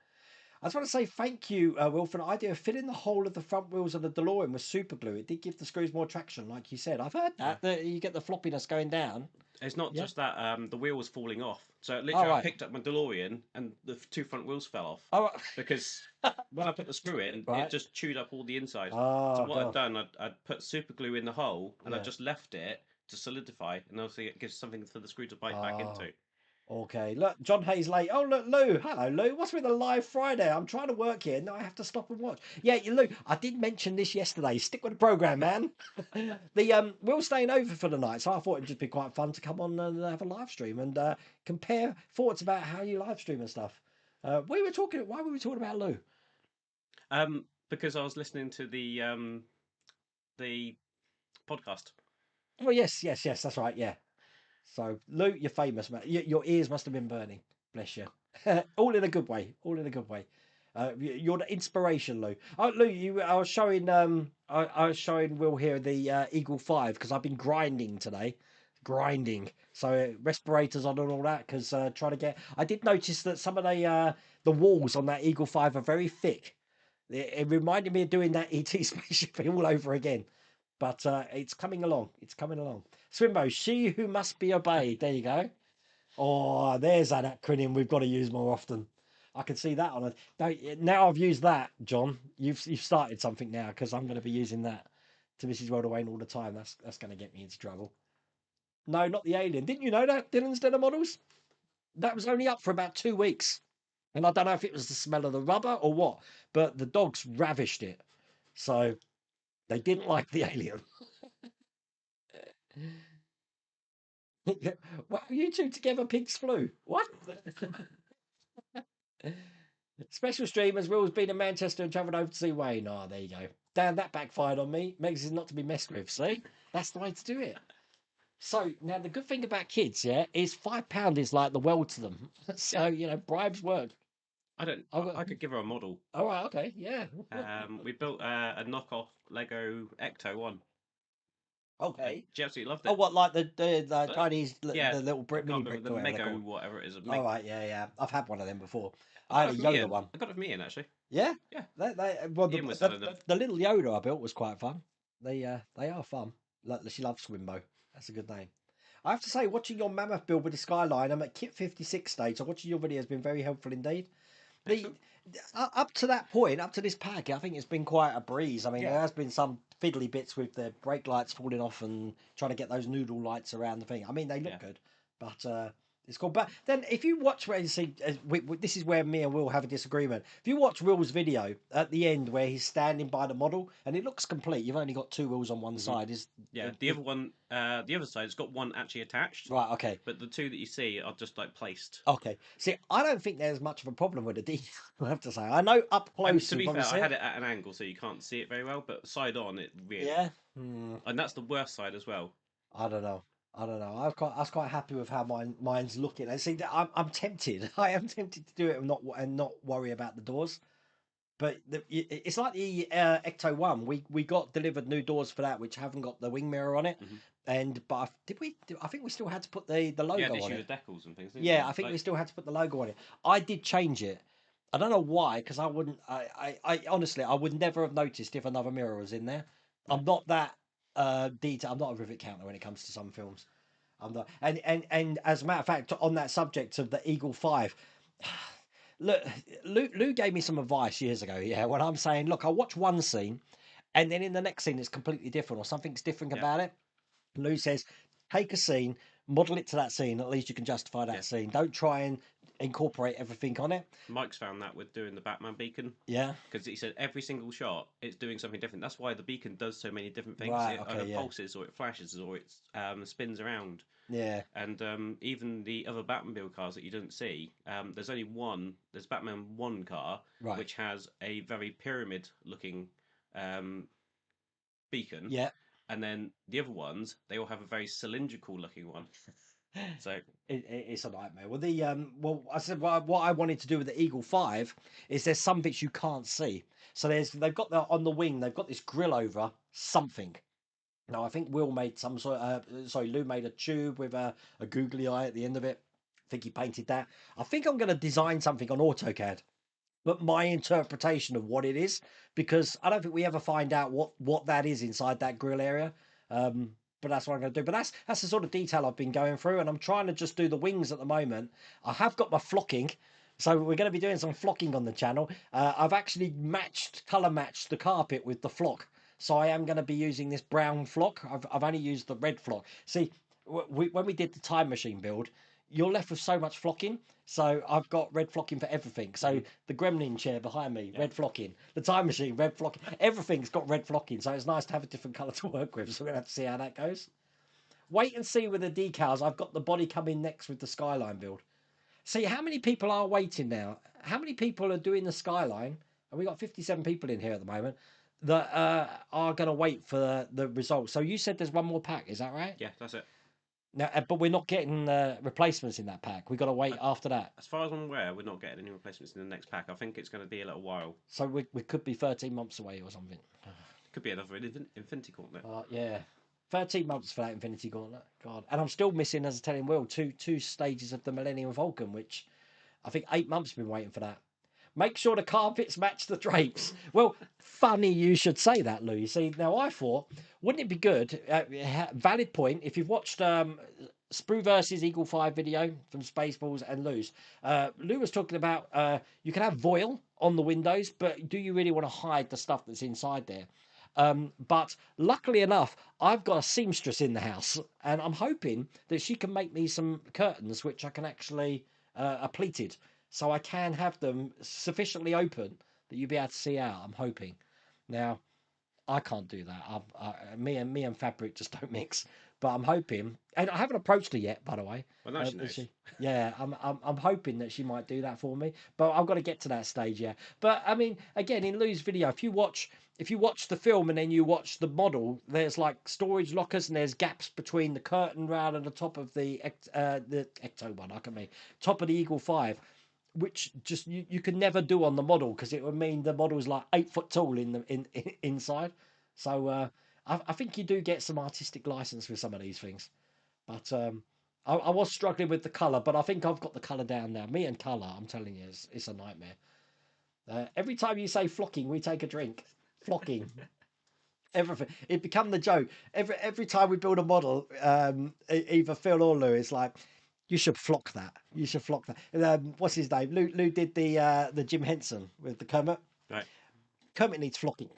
I just want to say thank you, Will, for the idea of filling the whole of the front wheels of the DeLorean with super glue. It did give the screws more traction, like you said. I've heard Yeah. that you get the floppiness going down. It's not Yeah. just that the wheel was falling off. So Oh, literally, I right. picked up my DeLorean and the two front wheels fell off Oh, because when I put the screw in, right. it just chewed up all the inside. So Oh, what I'd God. done, I'd put super glue in the hole and I Yeah. just left it to solidify, and obviously it gives something for the screw to bite back Oh. into. Okay, look, John Hayes late. Oh, look, Lou. Hello, Lou. What's with a live Friday? I'm trying to work here. No, I have to stop and watch. Yeah, Lou, I did mention this yesterday. Stick with the program, man. We're all staying over for the night, so I thought it'd just be quite fun to come on and have a live stream and compare thoughts about how you live stream and stuff. We were talking. Why were we talking about Lou? Because I was listening to the podcast. Oh, yes, yes, yes. That's right. Yeah. So, Lou, you're famous, man. Your ears must have been burning. Bless you. All in a good way. All in a good way. You're the inspiration, Lou. Oh, Lou, I was showing I was showing Will here the Eagle 5 because I've been grinding today, grinding. So respirators on and all that because trying to get. I did notice that some of the walls on that Eagle 5 are very thick. It reminded me of doing that ET spaceship all over again. But it's coming along. It's coming along. Swimbo, she who must be obeyed. There you go. Oh, there's an acronym we've got to use more often. I can see that on it. Now I've used that, John. You've started something now because I'm going to be using that to Mrs. World Wayne all the time. That's going to get me into trouble. No, not the alien. Didn't you know that? Dylan's Dinner Models? That was only up for about 2 weeks. And I don't know if it was the smell of the rubber or what, but the dogs ravished it. So they didn't like the alien. Wow, you two together, pigs flew. What? Special streamers, Will's been in Manchester and travelled over to see Wayne. Oh, there you go. Damn, that backfired on me. Megs is not to be messed with. See, that's the way to do it. So now the good thing about kids, yeah, is £5 is like the world to them. So bribes work. I don't. I could give her a model. All right, okay, yeah. We built a knockoff Lego Ecto one. Okay. She absolutely loved Oh, it. what, like the Chinese, Yeah, the little I mini can't brick remember or the whatever they're Mego called. whatever it is. All right, yeah, yeah. I've had one of them before. I I had got a it from Yoda Ian. one. I got it from Ian actually. Yeah, Yeah, well, Ian was selling them. the little Yoda I built was quite fun. They are fun. She loves Swimbo. That's a good name. I have to say, watching your mammoth build with the Skyline, I'm at Kit 56 stage. So watching your video has been very helpful indeed. The Excellent. Up to that point, up to this pack, I think it's been quite a breeze. I mean, there Yeah. has been some fiddly bits with the brake lights falling off and trying to get those noodle lights around the thing. I mean, they look Yeah. good, but it's cool. But then, if you watch where you see, this is where me and Will have a disagreement. If you watch Will's video at the end where he's standing by the model and it looks complete, you've only got two wheels on one hmm side. Yeah. The other one, the other side's got one actually attached, Right? Okay. but the two that you see are just like placed. Okay. See, I don't think there's much of a problem with the detail. I have to say, I know up And close to you be probably fair, see I had it. it at an angle, so you can't see it very well. But side on, it really, Yeah. Hmm. and that's the worst side as well. I don't know. I don't know. I was quite happy with how mine's looking. And see, I'm tempted. I am tempted to do it and not worry about the doors. But it's like the Ecto One. We got delivered new doors for that, which haven't got the wing mirror on it. hmm And but did we? I think we still had to put the Yeah, logo it on issue it. the decals and things, didn't Yeah, you? I think we Like, still had to put the logo on it. I did change it. I don't know why, because I wouldn't. I honestly, I would never have noticed if another mirror was in there. no. I'm not that detailed. I'm not a rivet counter when it comes to some films. I'm not. And as a matter of fact, on that subject of the Eagle 5, look, Lou gave me some advice years ago. Yeah, when I'm saying, look, I'll watch one scene, and then in the next scene it's completely different or something's different Yeah, about it. Lou says, take a scene, model it to that scene. At least you can justify yeah. that scene. Don't try and incorporate everything on it. Mike's found that with doing the Batman beacon. Yeah. Because he said every single shot it's doing something different. That's why the beacon does so many different things. Right. It either Okay. Yeah. pulses or it flashes or it spins around. Yeah. And even the other Batmobile cars that you don't see, there's only one. There's Batman one car Right. which has a very pyramid-looking um, beacon, Yeah. and then the other ones they all have a very cylindrical-looking one. So It's a nightmare. Well, I said what I wanted to do with the Eagle 5 is there's some bits you can't see. So they've got on the wing. They've got this grill over something. Now I think Will made some sort of sorry, Lou made a tube with a googly eye at the end of it. I think he painted that. I think I'm going to design something on AutoCAD, but my interpretation of what it is, because I don't think we ever find out what that is inside that grill area. But that's what I'm going to do. But that's the sort of detail I've been going through, and I'm trying to just do the wings at the moment. I have got my flocking, so we're going to be doing some flocking on the channel. I've actually color matched the carpet with the flock, so I am going to be using this brown flock. I've only used the red flock. See, when we did the time machine build, you're left with so much flocking. So I've got red flocking for everything. So the gremlin chair behind me, red flocking. The time machine, red flocking. Everything's got red flocking. So it's nice to have a different colour to work with. So we're going to have to see how that goes. Wait and see with the decals. I've got the body coming next with the Skyline build. See, how many people are waiting now? How many people are doing the Skyline? And we got 57 people in here at the moment that are going to wait for the results. So you said there's one more pack, is that right? Yeah, that's it. Now, but we're not getting replacements in that pack. We've got to wait after that. As far as I'm aware, we're not getting any replacements in the next pack. I think it's going to be a little while. So we could be 13 months away or something. Could be another Infinity Gauntlet. Yeah. 13 months for that Infinity Gauntlet. God. And I'm still missing, as I tell him, Will, two stages of the Millennium Falcon, which I think 8 months have been waiting for that. Make sure the carpets match the drapes. Well, funny you should say that, Lou. You see, now I thought, wouldn't it be good? Valid point. If you've watched Sprue versus Eagle 5 video from Spaceballs and Lou's, Lou was talking about you can have voile on the windows, but do you really want to hide the stuff that's inside there? But luckily enough, I've got a seamstress in the house, and I'm hoping that she can make me some curtains which I can actually are pleated, so I can have them sufficiently open that you'll be able to see out. I'm hoping. Now, I can't do that. Me and fabric just don't mix. But I'm hoping, and I haven't approached her yet, by the way. Well, now she knows. Yeah, I'm hoping that she might do that for me. But I've got to get to that stage, yeah. But I mean, again, in Lou's video, if you watch the film and then you watch the model, there's like storage lockers and there's gaps between the curtain rail and the top of the Ecto one. Top of the Eagle 5, which just you could never do on the model because it would mean the model is like 8 foot tall inside. So I think you do get some artistic license with some of these things. But I was struggling with the colour, but I think I've got the colour down now. Me and colour, I'm telling you, it's a nightmare. Every time you say flocking, we take a drink. Flocking. Everything. It become the joke. Every time we build a model, either Phil or Lou, it's like, you should flock that. You should flock that. What's his name? Lou did the Jim Henson with the Kermit. Right. Kermit needs flocking.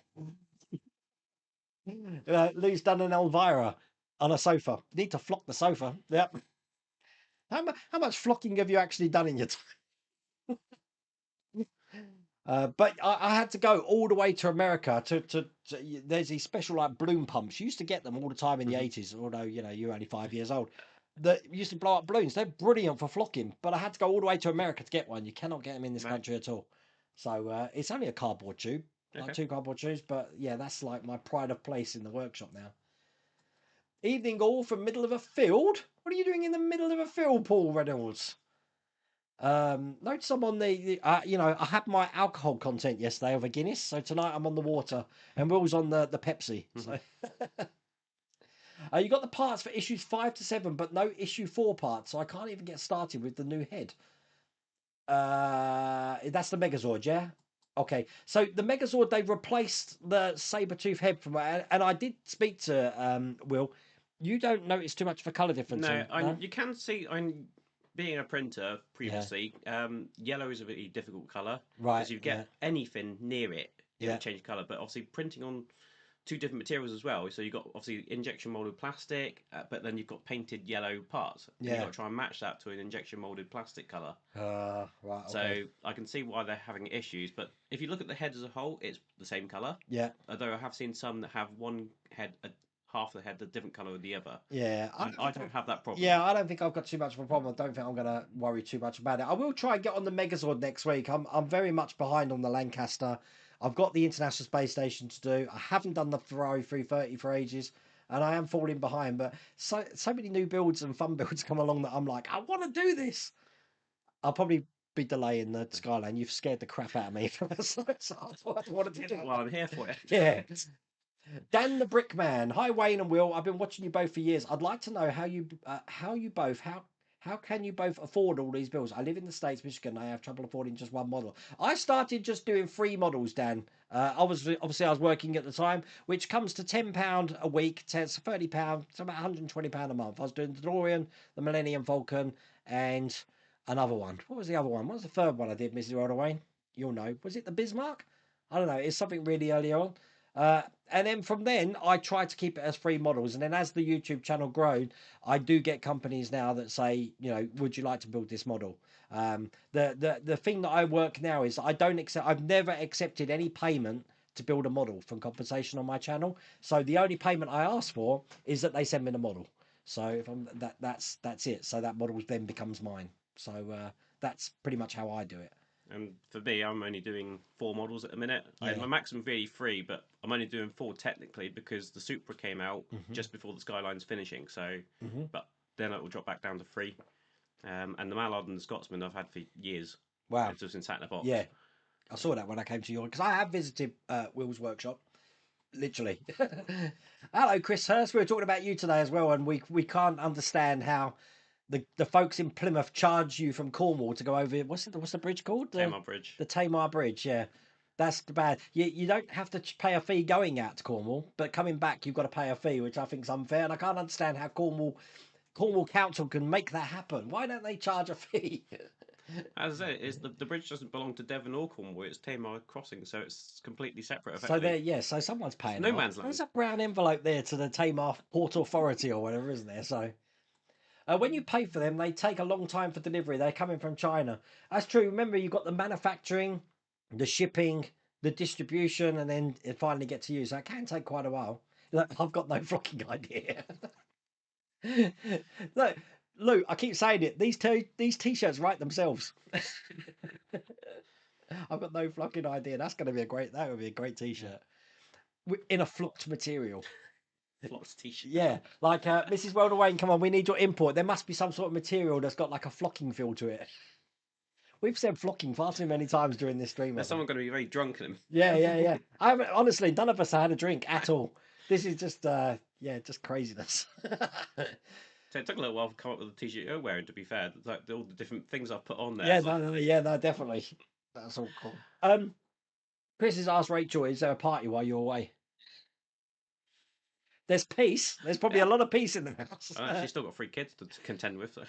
Lou's done an Elvira on a sofa. Need to flock the sofa. Yep. How much flocking have you actually done in your time? But I had to go all the way to America to there's these special like bloom pumps. You used to get them all the time in the 80s, although you're only 5 years old. That used to blow up balloons. They're brilliant for flocking, but I had to go all the way to America to get one. You cannot get them in this country at all. So it's only a cardboard tube, like 2 cardboard tubes. But yeah, that's like my pride of place in the workshop now. Evening all from middle of a field. What are you doing in the middle of a field, Paul Reynolds? Notice I'm on I had my alcohol content yesterday of a Guinness, so tonight I'm on the water, and Will's on the Pepsi. So. You got the parts for issues 5 to 7, but no issue 4 parts, so I can't even get started with the new head. That's the Megazord, yeah? Okay, so the Megazord, they've replaced the saber-tooth head from, and I did speak to Will. You don't notice too much of a colour difference. No, you can see. Being a printer previously, yellow is a really difficult colour. Right. Because you get anything near it, it'll change colour. But obviously, printing on 2 different materials as well. So you've got obviously injection molded plastic, but then you've got painted yellow parts. And you've got to try and match that to an injection molded plastic colour. Right. Okay. So I can see why they're having issues. But if you look at the head as a whole, it's the same colour. Yeah. Although I have seen some that have one head, half the head, a different colour with the other. Yeah. I don't have that problem. Yeah, I don't think I've got too much of a problem. I don't think I'm going to worry too much about it. I will try and get on the Megazord next week. I'm very much behind on the Lancaster. I've got the International Space Station to do. I haven't done the Ferrari 330 for ages, and I am falling behind. But so many new builds and fun builds come along that I'm like, I want to do this. I'll probably be delaying the Skyline. You've scared the crap out of me. So I want to do that. Well, I'm here for it. Yeah. Dan the Brickman. Hi Wayne and Will. I've been watching you both for years. I'd like to know how can you both afford all these bills? I live in the States, Michigan. I have trouble affording just one model. I started just doing 3 models, Dan. I was working at the time, which comes to £10 a week, it's £30, it's about £120 a month. I was doing the Delorean, the Millennium Falcon, and another one. What was the other one? What was the third one I did, Mrs. Wayne? You'll know. Was it the Bismarck? I don't know. It's something really early on. And then from then, I try to keep it as free models. And then as the YouTube channel grown, I do get companies now that say, you know, would you like to build this model? The thing that I work now is I don't accept. I've never accepted any payment to build a model from compensation on my channel. So the only payment I ask for is that they send me the model. So if I'm that's it. So that model then becomes mine. So that's pretty much how I do it. And for me, I'm only doing 4 models at the minute. Yeah. My maximum really 3, but I'm only doing 4 technically because the Supra came out just before the Skyline's finishing. So, but then it will drop back down to 3. And the Mallard and the Scotsman I've had for years. Wow. It's just been sat in a box. Yeah. I saw that when I came to your because I have visited Will's workshop, literally. Hello, Chris Hurst. We were talking about you today as well, and we can't understand how the folks in Plymouth charge you from Cornwall to go over. What's the bridge called? Tamar Bridge. The Tamar Bridge. Yeah, that's bad. You don't have to pay a fee going out to Cornwall, but coming back you've got to pay a fee, which I think is unfair, and I can't understand how Cornwall Council can make that happen. Why don't they charge a fee? As I say, the bridge doesn't belong to Devon or Cornwall. It's Tamar Crossing, so it's completely separate. So there, yeah. So someone's paying. No man's land. There's a brown envelope there to the Tamar Port Authority or whatever, isn't there? So when you pay for them, they take a long time for delivery. They're coming from China. That's true. Remember, you've got the manufacturing, the shipping, the distribution, and then it finally gets to you. So it can take quite a while. Look, I've got no fucking idea. Look, Lou, I keep saying it. These t-shirts write themselves. I've got no fucking idea. That would be a great t-shirt in a flocked material. Flocked t-shirt. Yeah, like Mrs. Welder Wayne, come on, we need your import. There must be some sort of material that's got like a flocking feel to it. We've said flocking far too many times during this stream. There's someone going to be very drunk in them. Yeah. I haven't, honestly, none of us had a drink at all. This is just just craziness. So it took a little while to come up with the t-shirt you're wearing. To be fair, like all the different things I've put on there. Yeah, no, definitely. That's all cool. Chris has asked Rachel, is there a party while you're away? There's peace. There's probably a lot of peace in the house. She's still got 3 kids to contend with. So.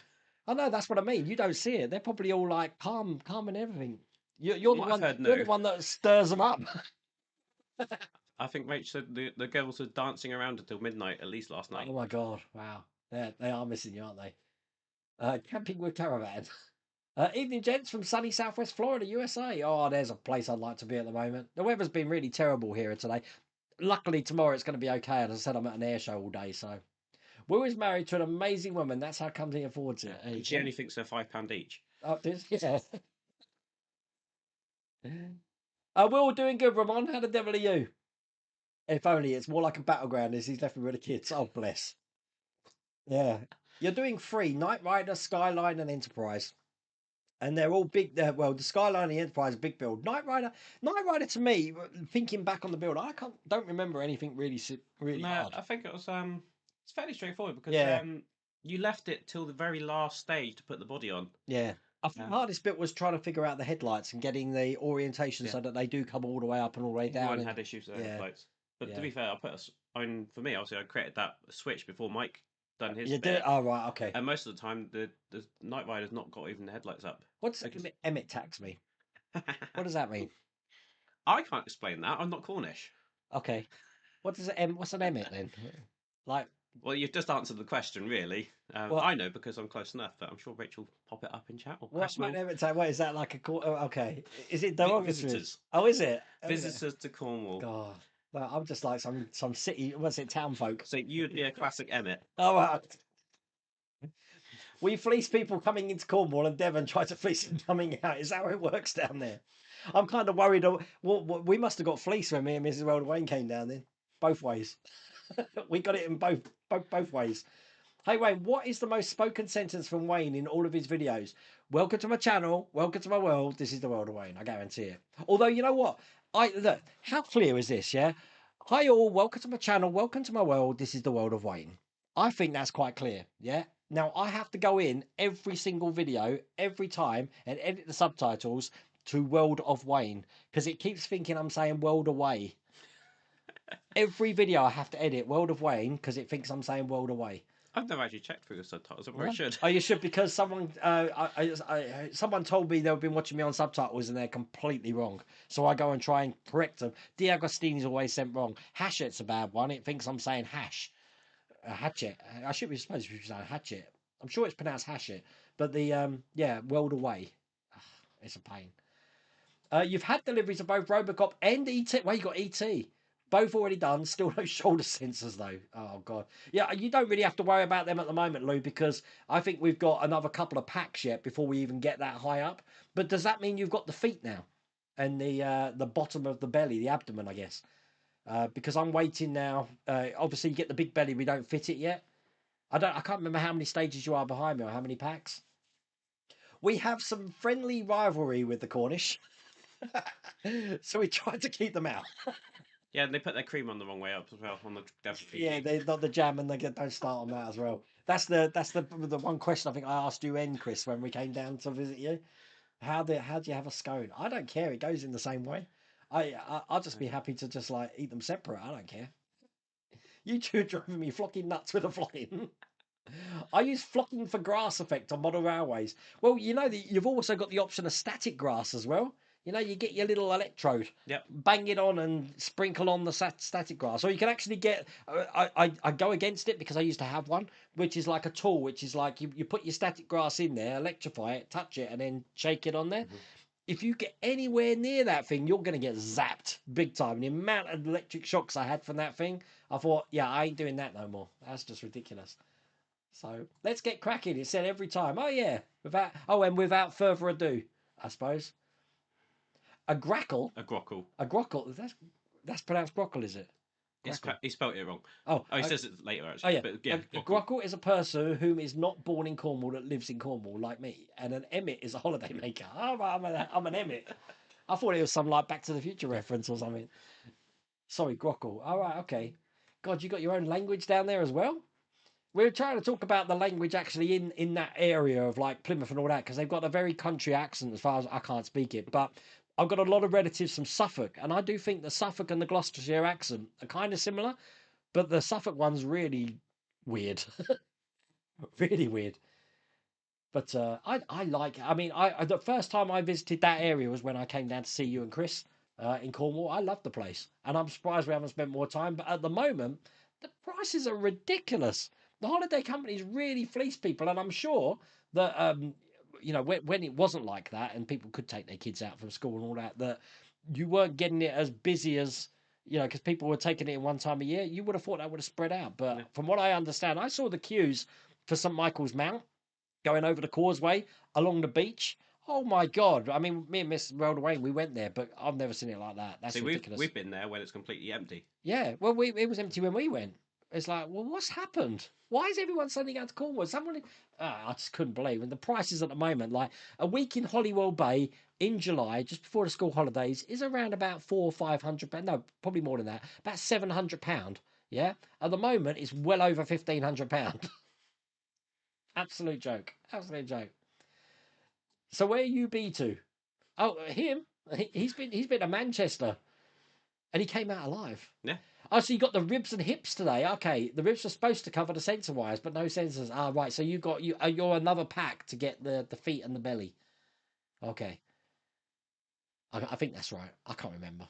I know, that's what I mean. You don't see it. They're probably all like calm and everything. You're the one. You're the one that stirs them up. I think Rachel said the girls were dancing around until midnight at least last night. Oh my god! Wow, they are missing you, aren't they? Camping with caravan. Evening, gents, from sunny Southwest Florida, USA. Oh, there's a place I'd like to be at the moment. The weather's been really terrible here today. Luckily, tomorrow it's going to be okay. As I said, I'm at an air show all day, so. Will is married to an amazing woman. That's how come he affords it. And she only thinks they're £5 each. Oh, yeah. We're all doing good, Ramon. How the devil are you? If only it's more like a battleground as he's left me with the kids. Oh, bless. Yeah. You're doing 3, Knight Rider, Skyline, and Enterprise. And they're all big. Well, the Skyline and the Enterprise are big build. Knight Rider to me, thinking back on the build, I don't remember anything really hard. I think it was it's fairly straightforward because you left it till the very last stage to put the body on. Yeah. I think the hardest bit was trying to figure out the headlights and getting the orientation so that they do come all the way up and all the way down. Everyone had issues with the headlights. But to be fair, for me, obviously, I created that switch before Mike done his bit. Did? Oh, right, okay. And most of the time, the Knight Rider's not got even the headlights up. What's Emmet tax me? What does that mean? I can't explain that. I'm not Cornish. Okay. What's an Emmet then? Like. Well, you've just answered the question, really. I know because I'm close enough, but I'm sure Rachel will pop it up in chat. Or what's an Emmet tax? What is that like a? Okay. Is it derogatory? Visitors. Oh, is it? Visitors to Cornwall. God. Well, I'm just like some city. What's it? Town folk. So you'd be a classic Emmet. Oh, right. We fleece people coming into Cornwall and Devon try to fleece them coming out. Is that how it works down there? I'm kind of worried. We must have got fleeced when me and Mrs. Welder Wayne came down then. Both ways. We got it in both ways. Hey Wayne, what is the most spoken sentence from Wayne in all of his videos? Welcome to my channel. Welcome to my world. This is the world of Wayne. I guarantee it. Although, you know what? Look, how clear is this, yeah? Hi all, welcome to my channel. Welcome to my world. This is the world of Wayne. I think that's quite clear, yeah? Now, I have to go in every single video, every time, and edit the subtitles to World of Wayne, because it keeps thinking I'm saying World Away. Every video I have to edit World of Wayne, because it thinks I'm saying World Away. I've never actually checked through the subtitles. I probably No? should. Oh, you should, because someone told me they've been watching me on subtitles and they're completely wrong. So I go and try and correct them. D'Agostini's always sent wrong. Hatchet's a bad one. It thinks I'm saying hash. Hatchet. I should be supposed to be saying hatchet. I'm sure it's pronounced hatchet. But World Away. Ugh, it's a pain. You've had deliveries of both Robocop and ET. Well, you got ET. Both already done. Still no shoulder sensors though. Oh god. Yeah, you don't really have to worry about them at the moment, Lou, because I think we've got another couple of packs yet before we even get that high up. But does that mean you've got the feet now, and the bottom of the belly, the abdomen, I guess? Because I'm waiting now. Obviously, you get the big belly. We don't fit it yet. I can't remember how many stages you are behind me or how many packs. We have some friendly rivalry with the Cornish. So we tried to keep them out. Yeah, and they put their cream on the wrong way up as well on the devil feet. Yeah, they not the jam, and don't start on that as well. That's the one question I think I asked you, Chris, when we came down to visit you. How do you have a scone? I don't care. It goes in the same way. I'll just be happy to just like eat them separate. I don't care. You two are driving me flocking nuts with a flocking. I use flocking for grass effect on model railways. Well, you know that you've also got the option of static grass as well. You know, you get your little electrode, Yep. bang it on, and sprinkle on the static grass. Or you can actually get. I go against it because I used to have one, which is like a tool, which is like you put your static grass in there, electrify it, touch it, and then shake it on there. Mhm. If you get anywhere near that thing, you're going to get zapped big time. The amount of electric shocks I had from that thing, I thought, yeah, I ain't doing that no more. That's just ridiculous. So let's get cracking. It said every time. Oh yeah, without further ado, I suppose a grackle, A grockle. a grockle. That's pronounced grockle, is it? Grackle. He spelt it wrong. Oh, he says it later oh actually. yeah. But yeah, A grockle is a person who is not born in Cornwall that lives in Cornwall, like me. And an emmet is a holiday maker. Oh, right, I'm an emmet. I thought it was some like Back to the Future reference or something. Sorry, grockle. All right, okay. God, you got your own language down there as well. We're trying to talk about the language actually in that area of like Plymouth and all that, because they've got a very country accent as far as I can't speak it. But I've got a lot of relatives from Suffolk, and I do think the Suffolk and the Gloucestershire accent are kind of similar, but the Suffolk one's really weird, really weird. But I like. I mean, the first time I visited that area was when I came down to see you and Chris in Cornwall. I love the place, and I'm surprised we haven't spent more time. But at the moment, the prices are ridiculous. The holiday companies really fleece people, and I'm sure that when it wasn't like that, and people could take their kids out from school and all that, that you weren't getting it as busy as because people were taking it in one time a year. You would have thought that would have spread out, but Yeah. from what I understand, I saw the queues for St Michael's Mount going over the causeway along the beach. Oh my god! I mean, me and Miss rolled away. We went there, but I've never seen it like that. That's See, ridiculous. we've been there when it's completely empty. Yeah, well, it was empty when we went. It's like, well, what's happened? Why is everyone suddenly going to Cornwall? Someone, I just couldn't believe. And the prices at the moment, like a week in Holywell Bay in July, just before the school holidays, is around about £400-500. No, probably more than that. About £700. Yeah, at the moment, it's well over £1,500. Absolute joke. Absolute joke. So where you be to? Oh, him. He's been to Manchester, and he came out alive. Yeah. Oh, so you got the ribs and hips today. Okay, the ribs are supposed to cover the sensor wires, but no sensors. Ah, right. So you're another pack to get the feet and the belly. Okay, I think that's right. I can't remember.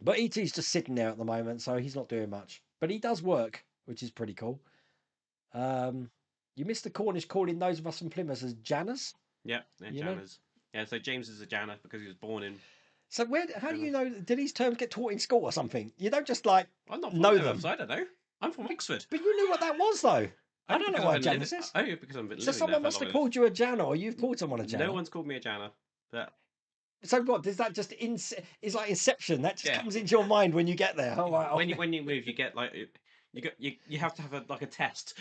But ET's just sitting there at the moment, so he's not doing much. But he does work, which is pretty cool. You missed the Cornish calling those of us from Plymouth as Janners. Yeah, Janners. Yeah, so James is a Janner because he was born in. So how do you know? Did these terms get taught in school or something? You don't just like I'm not from know Plymouth, them. so I don't know. I'm from Oxford. But you knew what that was, though. I don't know what a Janus is. Only because I'm living So someone there must have called you a Janner, or you've called someone a Janner. No one's called me a Janner. But So what? Does that just is like Inception? That just Yeah. comes into your mind when you get there. Oh, right, when okay. when you move, you get like you have to have a test.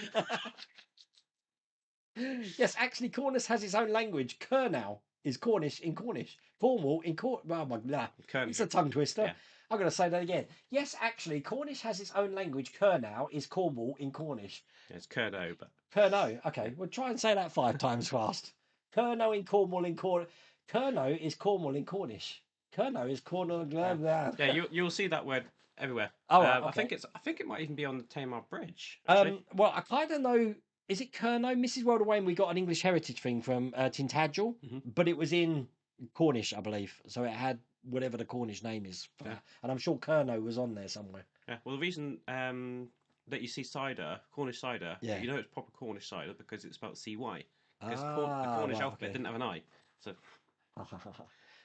Yes, actually, Cornish has its own language. Cornwall is Cornish in Cornish. Cornwall in Oh my god, it's a tongue twister. Yeah. I'm going to say that again. Yes, actually, Cornish has its own language. Cornwall is Cornwall in Cornish. Yeah, it's Kerno, but Kerno. Okay, we'll try and say that 5 times fast. Kerno in Cornwall in Cornish. Kerno is Cornwall in Cornish. Kerno is corner. Yeah, you'll see that word everywhere. Oh, right, I okay. think it might even be on the Tamar Bridge actually. Well, I kind of know. Is it Kerno? Mrs. World Away, and we got an English heritage thing from Tintagel, Mhm. but it was in Cornish, I believe. So it had whatever the Cornish name is for Yeah. that. And I'm sure Kerno was on there somewhere. Yeah. Well, the reason that you see cider, Cornish cider, Yeah. you know it's proper Cornish cider because it's spelled CY. Because the Ah, Cornish right, alphabet okay. didn't have an I. So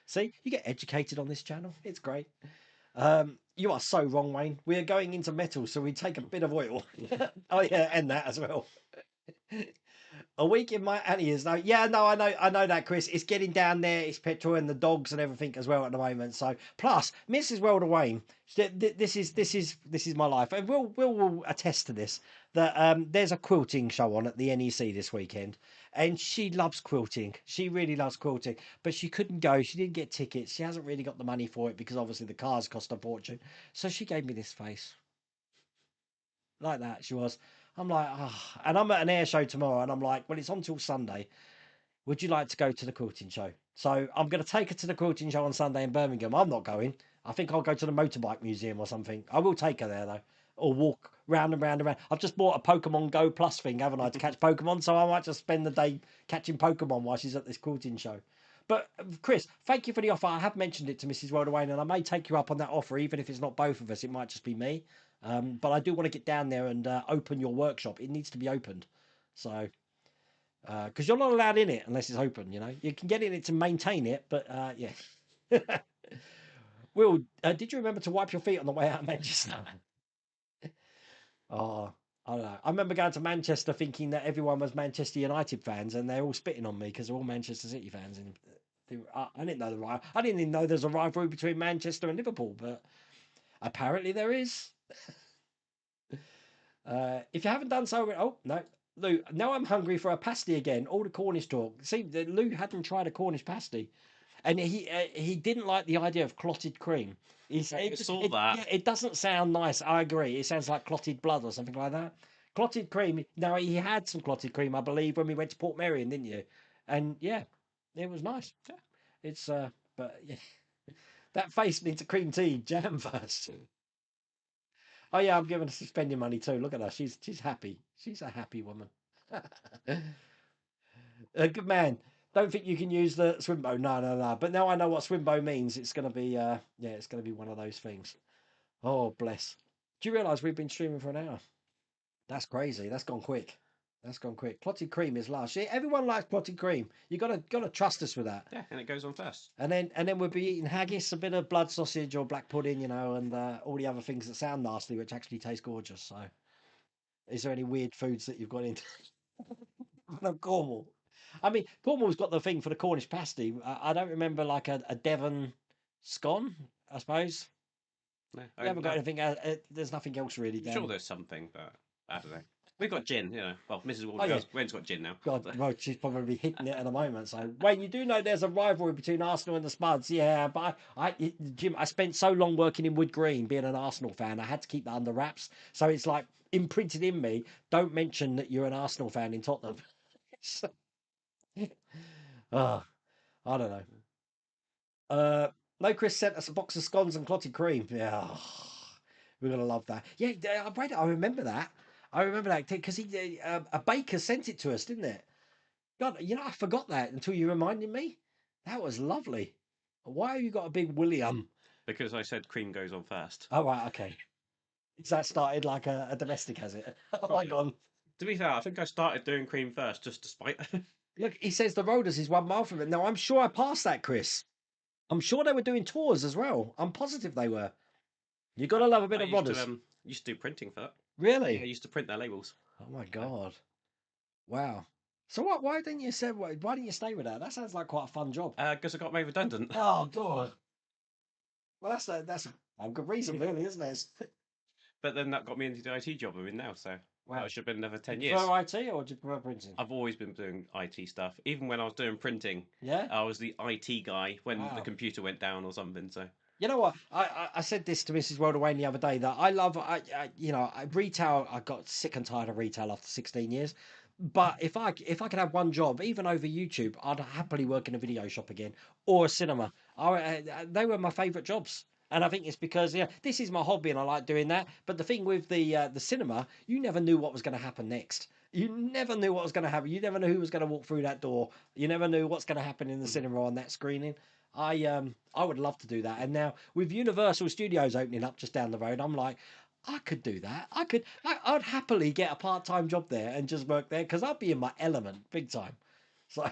See, you get educated on this channel. It's great. You are so wrong, Wayne. We are going into metal, so we take a bit of oil. Oh yeah, and that as well. A week in my Annie is now. Yeah, no, I know that, Chris. It's getting down there. It's petrol and the dogs and everything as well at the moment. So plus, Mrs. Welder Wayne. This is my life, and we'll attest to this. That there's a quilting show on at the NEC this weekend, and she loves quilting. She really loves quilting, but she couldn't go. She didn't get tickets. She hasn't really got the money for it because obviously the cars cost a fortune. So she gave me this face like that. She was. I'm like, ah, and I'm at an air show tomorrow, and I'm like, well, it's on till Sunday. Would you like to go to the quilting show? So I'm going to take her to the quilting show on Sunday in Birmingham. I'm not going. I think I'll go to the motorbike museum or something. I will take her there though, or walk round and round and round. I've just bought a Pokemon Go Plus thing, haven't I, to catch Pokemon? So I might just spend the day catching Pokemon while she's at this quilting show. But Chris, thank you for the offer. I have mentioned it to Mrs. Wildawayne, and I may take you up on that offer, even if it's not both of us. It might just be me. But I do want to get down there and open your workshop. It needs to be opened. So because you're not allowed in it unless it's open. You know, you can get in it to maintain it, but yeah. Will, did you remember to wipe your feet on the way out of Manchester? Oh, I don't know. I remember going to Manchester thinking that everyone was Manchester United fans, and they're all spitting on me because they're all Manchester City fans. And I didn't know I didn't even know there's a rivalry between Manchester and Liverpool, but apparently there is. If you haven't done so, oh no, Lou. Now I'm hungry for a pasty again. All the Cornish talk. See, Lou hadn't tried a Cornish pasty, and he didn't like the idea of clotted cream. I saw that. Yeah, it doesn't sound nice. I agree. It sounds like clotted blood or something like that. Clotted cream. Now he had some clotted cream, I believe, when we went to Port Merion, didn't you? And yeah, it was nice. Yeah. It's but yeah, that face needs a cream tea jam first. Oh yeah, I'm giving her some spending money too. Look at her. She's happy. She's a happy woman. Good man. Don't think you can use the swimbo. No, no, no. But now I know what swimbo means. It's gonna be yeah, it's gonna be one of those things. Oh bless. Do you realise we've been streaming for an hour? That's crazy. That's gone quick. That's gone quick. Clotted cream is last. Yeah, everyone likes clotted cream. You gotta trust us with that. Yeah, and it goes on first. And then we'll be eating haggis, a bit of blood sausage or black pudding, and all the other things that sound nasty, which actually taste gorgeous. So, is there any weird foods that you've got into from Cornwall? I mean, Cornwall's got the thing for the Cornish pasty. I don't remember like a Devon scone, I suppose. No, We haven't got I'm anything. There's nothing else really sure down. there's something, but I don't know. We've got gin, you know. Well, Mrs. Oh yeah, Wayne's got gin now. God, well, she's probably hitting it at the moment. So, Wayne, you do know there's a rivalry between Arsenal and the Spuds, yeah. But Jim, I spent so long working in Wood Green, being an Arsenal fan, I had to keep that under wraps. So it's like imprinted in me. Don't mention that you're an Arsenal fan in Tottenham. Oh, I don't know. No, Chris sent us a box of scones and clotted cream. Yeah, we're gonna love that. Yeah, wait, I remember that. I remember that because a baker sent it to us, didn't it? God, I forgot that until you reminded me. That was lovely. Why have you got a big William? Because I said cream goes on first. Oh, right, okay. Is that started like a domestic, has it? Oh my Probably. God. To be fair, I think I started doing cream first just to spite. Look, he says the Roaders is 1 mile from it. No, I'm sure I passed that, Chris. I'm sure they were doing tours as well. I'm positive they were. You got to love a bit I of used Rodders. to used to do printing for that. Really? Yeah, I used to print their labels. Oh my God. Wow. So what? Why didn't you say? Why didn't you stay with that? That sounds like quite a fun job. Because I got made redundant. Oh God. Well, that's a good reason, really, isn't it? But then that got me into the IT job I'm in now, so Wow. I should have been another 10 Do you years. prefer IT or do you prefer printing? I've always been doing IT stuff. Even when I was doing printing, Yeah. I was the IT guy when the Wow. computer went down or something. So You know what? I said this to Mrs. Wayne the other day that I love retail. I got sick and tired of retail after 16 years. But if I could have one job, even over YouTube, I'd happily work in a video shop again or a cinema. They were my favourite jobs. And I think it's because this is my hobby and I like doing that. But the thing with the cinema, you never knew what was going to happen next. You never knew what was going to happen. You never knew who was going to walk through that door. You never knew what's going to happen in the Mm. cinema on that screening. I would love to do that. And now with Universal Studios opening up just down the road, I'm like, I could do that. I'd happily get a part-time job there and just work there because I'd be in my element big time. So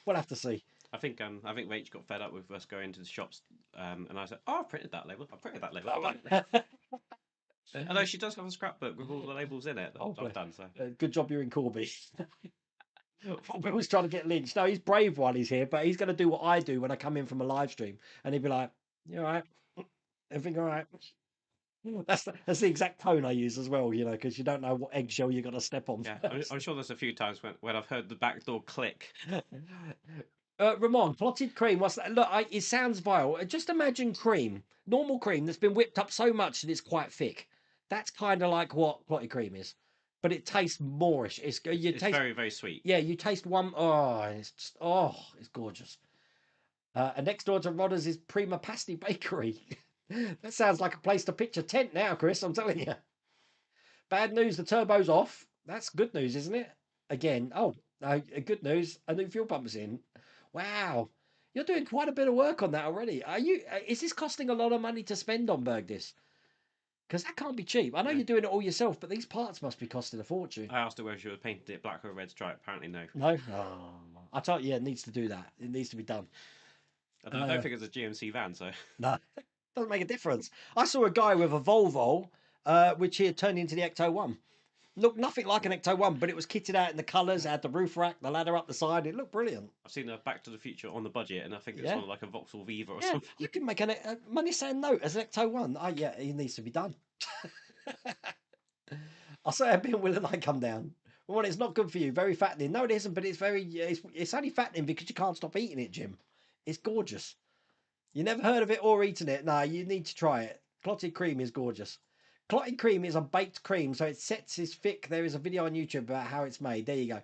we'll have to see. I think Rach got fed up with us going to the shops, and I said, "Oh, I printed that label. I printed that label." Although she does have a scrapbook with all the labels in it that Oh, I've done. So good job you're in Corby. Will's trying to get lynched. No, he's brave while he's here, but he's going to do what I do when I come in from a live stream, and he'd be like, "You all right? Everything all right?" That's the exact tone I use as well, because you don't know what eggshell you're going to step on yeah, first. I'm sure there's a few times when I've heard the back door click. Ramon, clotted cream. What's that? Look, it sounds vile. Just imagine cream, normal cream that's been whipped up so much that it's quite thick. That's kind of like what clotted cream is, but it tastes moreish. You It's taste, very very sweet. yeah, you taste one. Oh, it's just, it's gorgeous. And next door to Rodder's is Prima Pasti Bakery. That sounds like a place to pitch a tent now, Chris. I'm telling you. Bad news, the turbo's off. That's good news, isn't it? Again, good news, a new fuel pump is in. Wow, you're doing quite a bit of work on that already. Are you? Is this costing a lot of money to spend on Bergdis? Because that can't be cheap. I know Yeah. you're doing it all yourself, but these parts must be costing a fortune. I asked her whether she would painted it black or red stripe. Apparently, no. No, I thought it needs to do that. It needs to be done. I don't think it's a GMC van, so No, doesn't make a difference. I saw a guy with a Volvo, which he had turned into the Ecto One. Looked nothing like an Ecto One, but it was kitted out in the colours. It had the roof rack, the ladder up the side. It looked brilliant. I've seen a Back to the Future on the budget, and I think it's Yeah, on like a Vauxhall Viva or yeah. something. You can make a money saying note as an Ecto One. Oh yeah, it needs to be done. I'll say a bit will I come down. Well, it's not good for you. Very fattening. No, it isn't, but it's only fattening because you can't stop eating it, Jim. It's gorgeous. You never heard of it or eaten it? No, you need to try it. Clotted cream is gorgeous. Clotted cream is a baked cream, so it sets is thick. There is a video on YouTube about how it's made. There you go.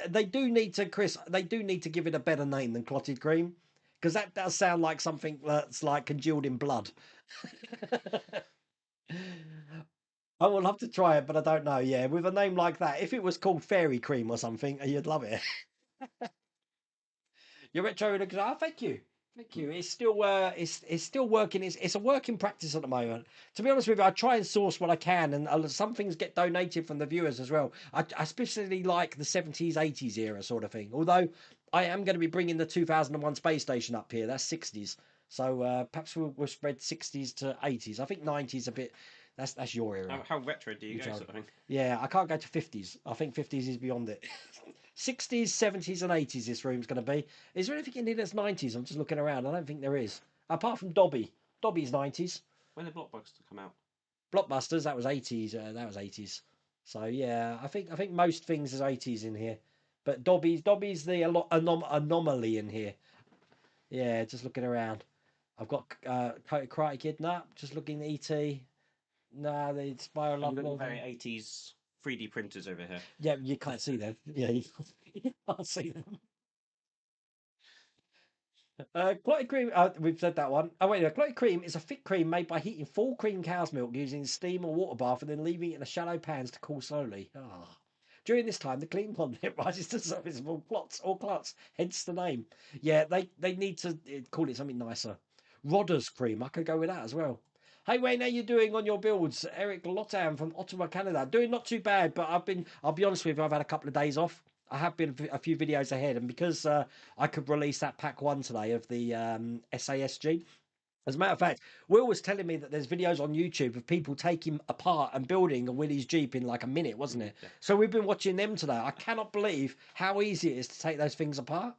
They do need to, Chris. They do need to give it a better name than clotted cream, because that does sound like something that's like congealed in blood. I would love to try it, but I don't know. Yeah, with a name like that, if it was called Fairy Cream or something, you'd love it. Your retro looks. Oh, thank you, thank you. It's still it's still working. It's a work in practice at the moment. To be honest with you, I try and source what I can, and some things get donated from the viewers as well. I especially like the 70s, 80s era sort of thing. Although I am going to be bringing the 2001 space station up here. That's 60s. So perhaps we'll spread 60s to 80s. I think 90s a bit. That's your era. How retro do you You go? tell Sort of thing. Yeah, I can't go to 50s. I think 50s is beyond it. 60s, 70s, and 80s this room's going to be. Is there anything in here that's 90s? I'm just looking around. I don't think there is. Apart from Dobby. Dobby's 90s. When did Blockbuster come out? Blockbusters, that was 80s. That was 80s. So yeah, I think most things is 80s in here. But Dobby's the anomaly in here. Yeah, just looking around. I've got Karate Kid. Nah, just looking at ET. Nah, the Spiral I'm Love looking very Novel. 80s 3D printers over here. Yeah, you can't see them. Yeah, you can't see them. Clotted cream, we've said that one. Oh, wait, no. Clotted cream is a thick cream made by heating full cream cow's milk using steam or water bath and then leaving it in a shallow pans to cool slowly. Ah. During this time, the clean content rises to the surface of all plots or clots, hence the name. Yeah, they need to call it something nicer. Rodder's cream, I could go with that as well. Hey Wayne, how you doing on your builds? Eric Lotan from Ottawa, Canada. Doing not too bad, but I'll be honest with you, I've had a couple of days off. I have been a few videos ahead, and because I could release that pack one today of the SASG. As a matter of fact, Will was telling me that there's videos on YouTube of people taking apart and building a Willys Jeep in like a minute, wasn't it? Yeah. So we've been watching them today. I cannot believe how easy it is to take those things apart.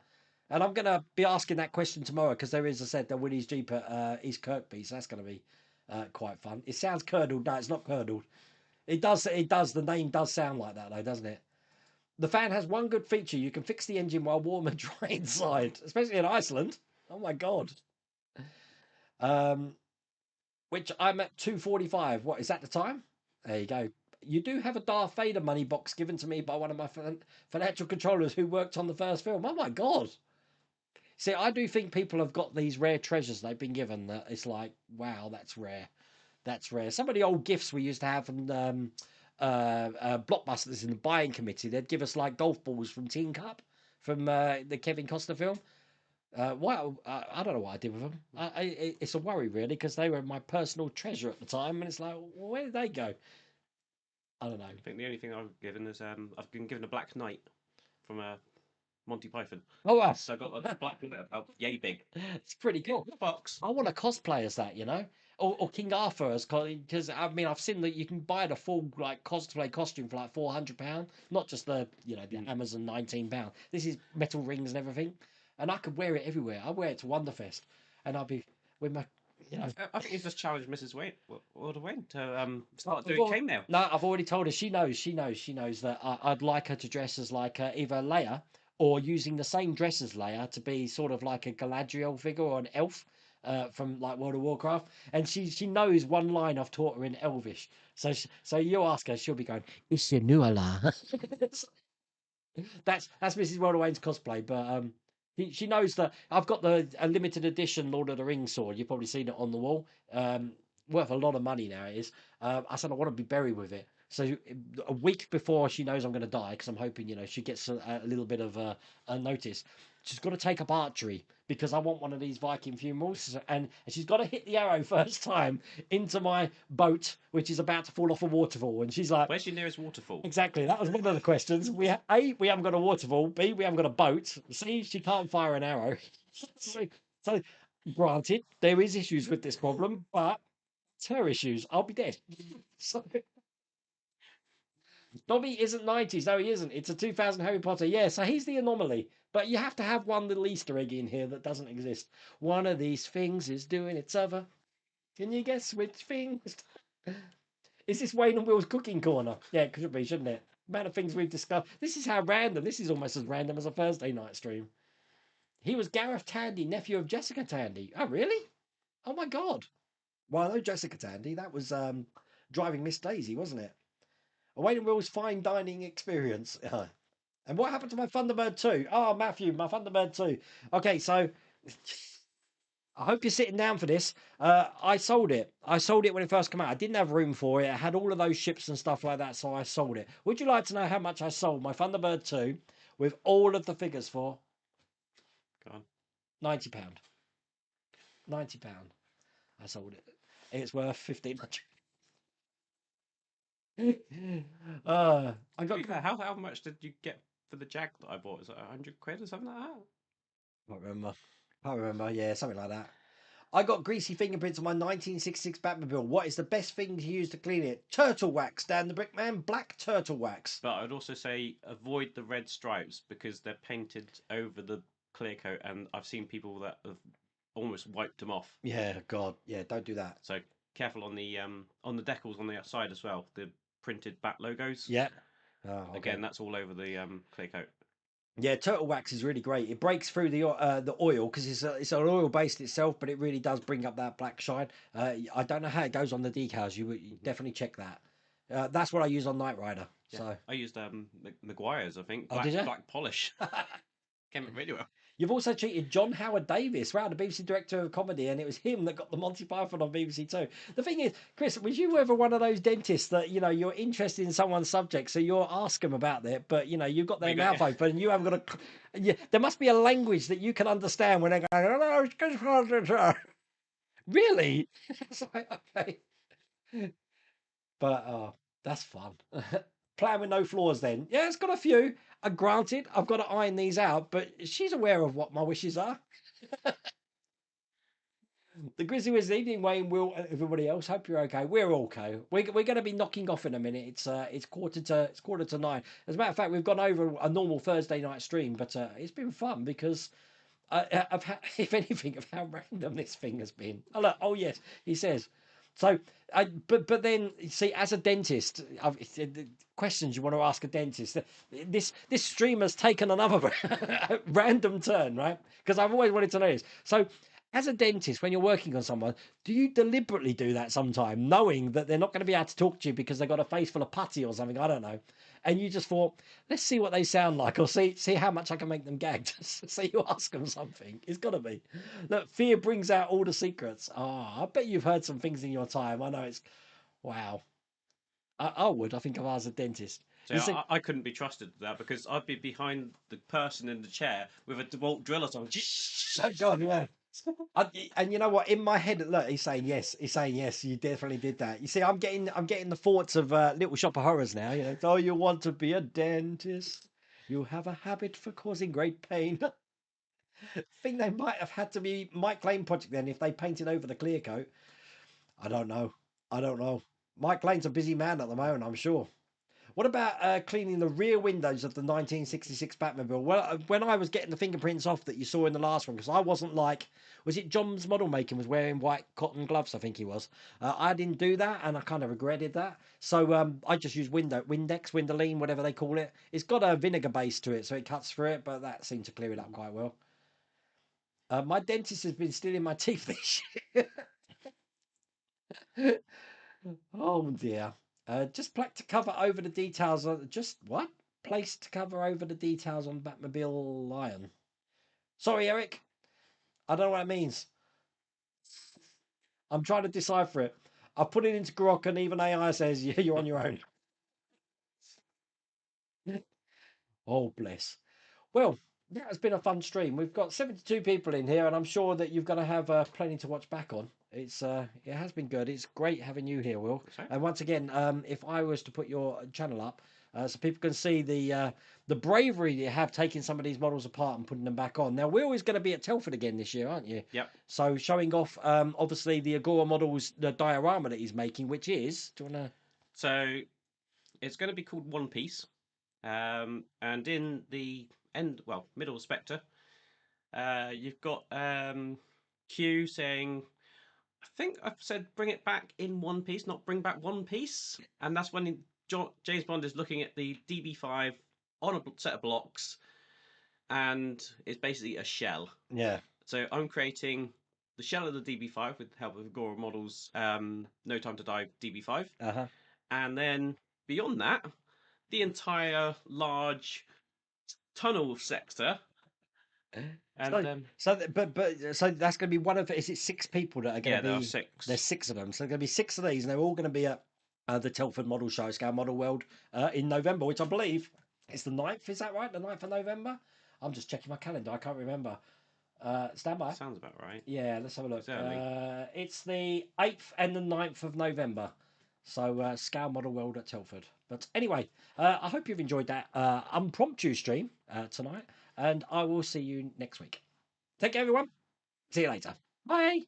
And I'm going to be asking that question tomorrow because there is, I said, the Willys Jeep at East Kirkby. So that's going to be quite fun. It sounds curdled. No, it's not curdled. It does. It does. The name does sound like that, though, doesn't it? The fan has one good feature: you can fix the engine while warm and dry inside, especially in Iceland. Oh my god! Um, which I'm at 2:45. What is that the time? There you go. you do have a Darth Vader money box given to me by one of my financial controllers who worked on the first film. Oh my god! See, I do think people have got these rare treasures they've been given that it's like, wow, that's rare. That's rare. Some of the old gifts we used to have from Blockbusters in the buying committee, they'd give us like golf balls from Tin Cup from the Kevin Costner film. Why? I don't know what I did with them. It's a worry really because they were my personal treasure at the time, and it's like, well, where did they go? I don't know. I think the only thing I've given is I've been given a Black Knight from Monty Python. Oh, wow. So I got a black knight about yay big. It's pretty cool. In a box. I want to cosplay as that, you know, or King Arthur as because I mean I've seen that you can buy the full like cosplay costume for like £400, not just the the Amazon £19. This is metal rings and everything, and I could wear it everywhere. I wear it to Wonderfest, and I'll be with my I think you've just challenged Mrs. Wayne, to start doing chainmail. No, I've already told her. She knows. She knows that I'd like her to dress as like either Leia or using the same dress as Leia to be sort of like a Galadriel figure or an elf from like World of Warcraft. And she knows one line I've taught her in Elvish. So you ask her, she'll be going, Isinuala. That's Mrs. World of Wayne's cosplay, but she knows that I've got a limited edition Lord of the Rings sword. You've probably seen it on the wall. Worth a lot of money now. It is. I said I want to be buried with it. So a week before she knows I'm going to die, because I'm hoping she gets a little bit of a notice. She's got to take up archery because I want one of these Viking funerals, and she's got to hit the arrow first time into my boat, which is about to fall off a waterfall. And she's like, "Where's your nearest waterfall?" Exactly. That was one of the questions. We haven't got a waterfall. B, we haven't got a boat. C, she can't fire an arrow. so, granted, there is issues with this problem, but it's her issues. I'll be dead. So, Dobby isn't 90s. No, he isn't. It's a 2000 Harry Potter. Yeah, so he's the anomaly. But you have to have one little Easter egg in here that doesn't exist. One of these things is doing its other. Can you guess which thing? Is this Wayne and Will's cooking corner? Yeah, it could be, shouldn't it? Amount of things we've discussed. This is how random. This is almost as random as a Thursday night stream. He was Gareth Tandy, nephew of Jessica Tandy. Oh, really? Oh my God. Well, I know Jessica Tandy. That was Driving Miss Daisy, wasn't it? Wayne and Will's fine dining experience. And what happened to my Thunderbird 2? Oh, Matthew, my Thunderbird 2. Okay, so I hope you're sitting down for this. I sold it. I sold it when it first came out. I didn't have room for it. I had all of those ships and stuff like that, so I sold it. Would you like to know how much I sold my Thunderbird 2 with all of the figures for? Go on. £90. £90. I sold it. It's worth 1500. I got. How much did you get for the Jag that I bought? Is it £100 or something like that? Can't remember. Yeah, something like that. I got greasy fingerprints on my 1966 Batmobile. What is the best thing to use to clean it? Turtle wax, Dan the Brickman. Black turtle wax. But I'd also say avoid the red stripes because they're painted over the clear coat, and I've seen people that have almost wiped them off. Yeah, God, yeah, don't do that. So careful on the decals on the outside as well. The printed bat logos. Yeah. Oh, okay. Again, that's all over the clear coat. Yeah, turtle wax is really great. It breaks through the oil because it's an oil based itself, but it really does bring up that black shine. I don't know how it goes on the decals. You definitely check that. That's what I use on Knight Rider. Yeah. So I used Maguire's, I think. Did you? Black polish. Came out really well. You've also cheated John Howard Davis, wow, the BBC director of comedy, and it was him that got the Monty Python on BBC Two. The thing is, Chris, was you ever one of those dentists that you're interested in someone's subject, so you'll ask them about it, but you've got their mouth open and you haven't got a. There must be a language that you can understand when they're going. Oh, really? It's like, okay, but that's fun. Plan with no flaws then. Yeah, it's got a few. Granted, I've got to iron these out, but she's aware of what my wishes are. The Grizzly Wizard, evening, Wayne, Will, everybody else. Hope you're okay. We're okay. We're going to be knocking off in a minute. It's quarter to 9. As a matter of fact, we've gone over a normal Thursday night stream, but it's been fun because of how, if anything, of how random this thing has been. Oh, look, oh yes, he says. So, but then see, as a dentist, questions you want to ask a dentist. This stream has taken another random turn, right? Because I've always wanted to know this. So, As a dentist, when you're working on someone, do you deliberately do that sometime, knowing that they're not going to be able to talk to you because they've got a face full of putty or something? I don't know. And you just thought, let's see what they sound like, or see how much I can make them gag. Just so you ask them something. It's got to be. Look, fear brings out all the secrets. I bet you've heard some things in your time. I know it's wow. I would. I think if I was a dentist. So You see, I couldn't be trusted with that because I'd be behind the person in the chair with a DeWalt drill or something. oh God, yeah. And you know what? In my head, look, he's saying yes. He's saying yes. You definitely did that. You see, I'm getting the thoughts of Little Shop of Horrors now. You know, oh, you want to be a dentist? You have a habit for causing great pain. I think they might have had to be Mike Lane project then if they painted over the clear coat. I don't know. I don't know. Mike Lane's a busy man at the moment, I'm sure. What about cleaning the rear windows of the 1966 Batmobile? Well, when I was getting the fingerprints off that you saw in the last one, because I wasn't like, was it John's model making was wearing white cotton gloves? I think he was. I didn't do that, and I kind of regretted that. So I just used Windex, Windoline, whatever they call it. It's got a vinegar base to it, so it cuts through it, but that seemed to clear it up quite well. My dentist has been stealing my teeth this year. Oh dear. Just plaque to cover over the details on just what? Place to cover over the details on Batmobile Lion. Sorry, Eric. I don't know what it means. I'm trying to decipher it. I put it into Grok and even AI says, yeah, you're on your own. Oh, bless. Well, that has been a fun stream. We've got 72 people in here, and I'm sure that you're going to have plenty to watch back on. It has been good. It's great having you here, Will. Sorry? And once again, if I was to put your channel up, so people can see the bravery you have taking some of these models apart and putting them back on. Now, Will is going to be at Telford again this year, aren't you? Yep. So showing off, obviously, the Agora models, the diorama that he's making, which is, do you want to? So it's going to be called One Piece. And in the middle Spectre, you've got Q saying, I think I've said bring it back in one piece, not bring back One Piece. And that's when James Bond is looking at the DB5 on a set of blocks, and it's basically a shell. Yeah. So I'm creating the shell of the DB5 with the help of Agora Models, No Time to Die DB5. Uh-huh. And then beyond that, the entire large tunnel sector. And So that's going to be one of, is it 6 people that are going yeah, to there are be? There's 6. 6 of them. So there's going to be 6 of these, and they're all going to be at the Telford Model Show, Scale Model World, in November, which I believe is the 9th. Is that right? The 9th of November? I'm just checking my calendar. I can't remember. Stand by. Sounds about right. Yeah, let's have a look. Exactly. It's the 8th and the 9th of November. So Scale Model World at Telford. But anyway, I hope you've enjoyed that impromptu stream tonight, and I will see you next week. Take care, everyone. See you later. Bye.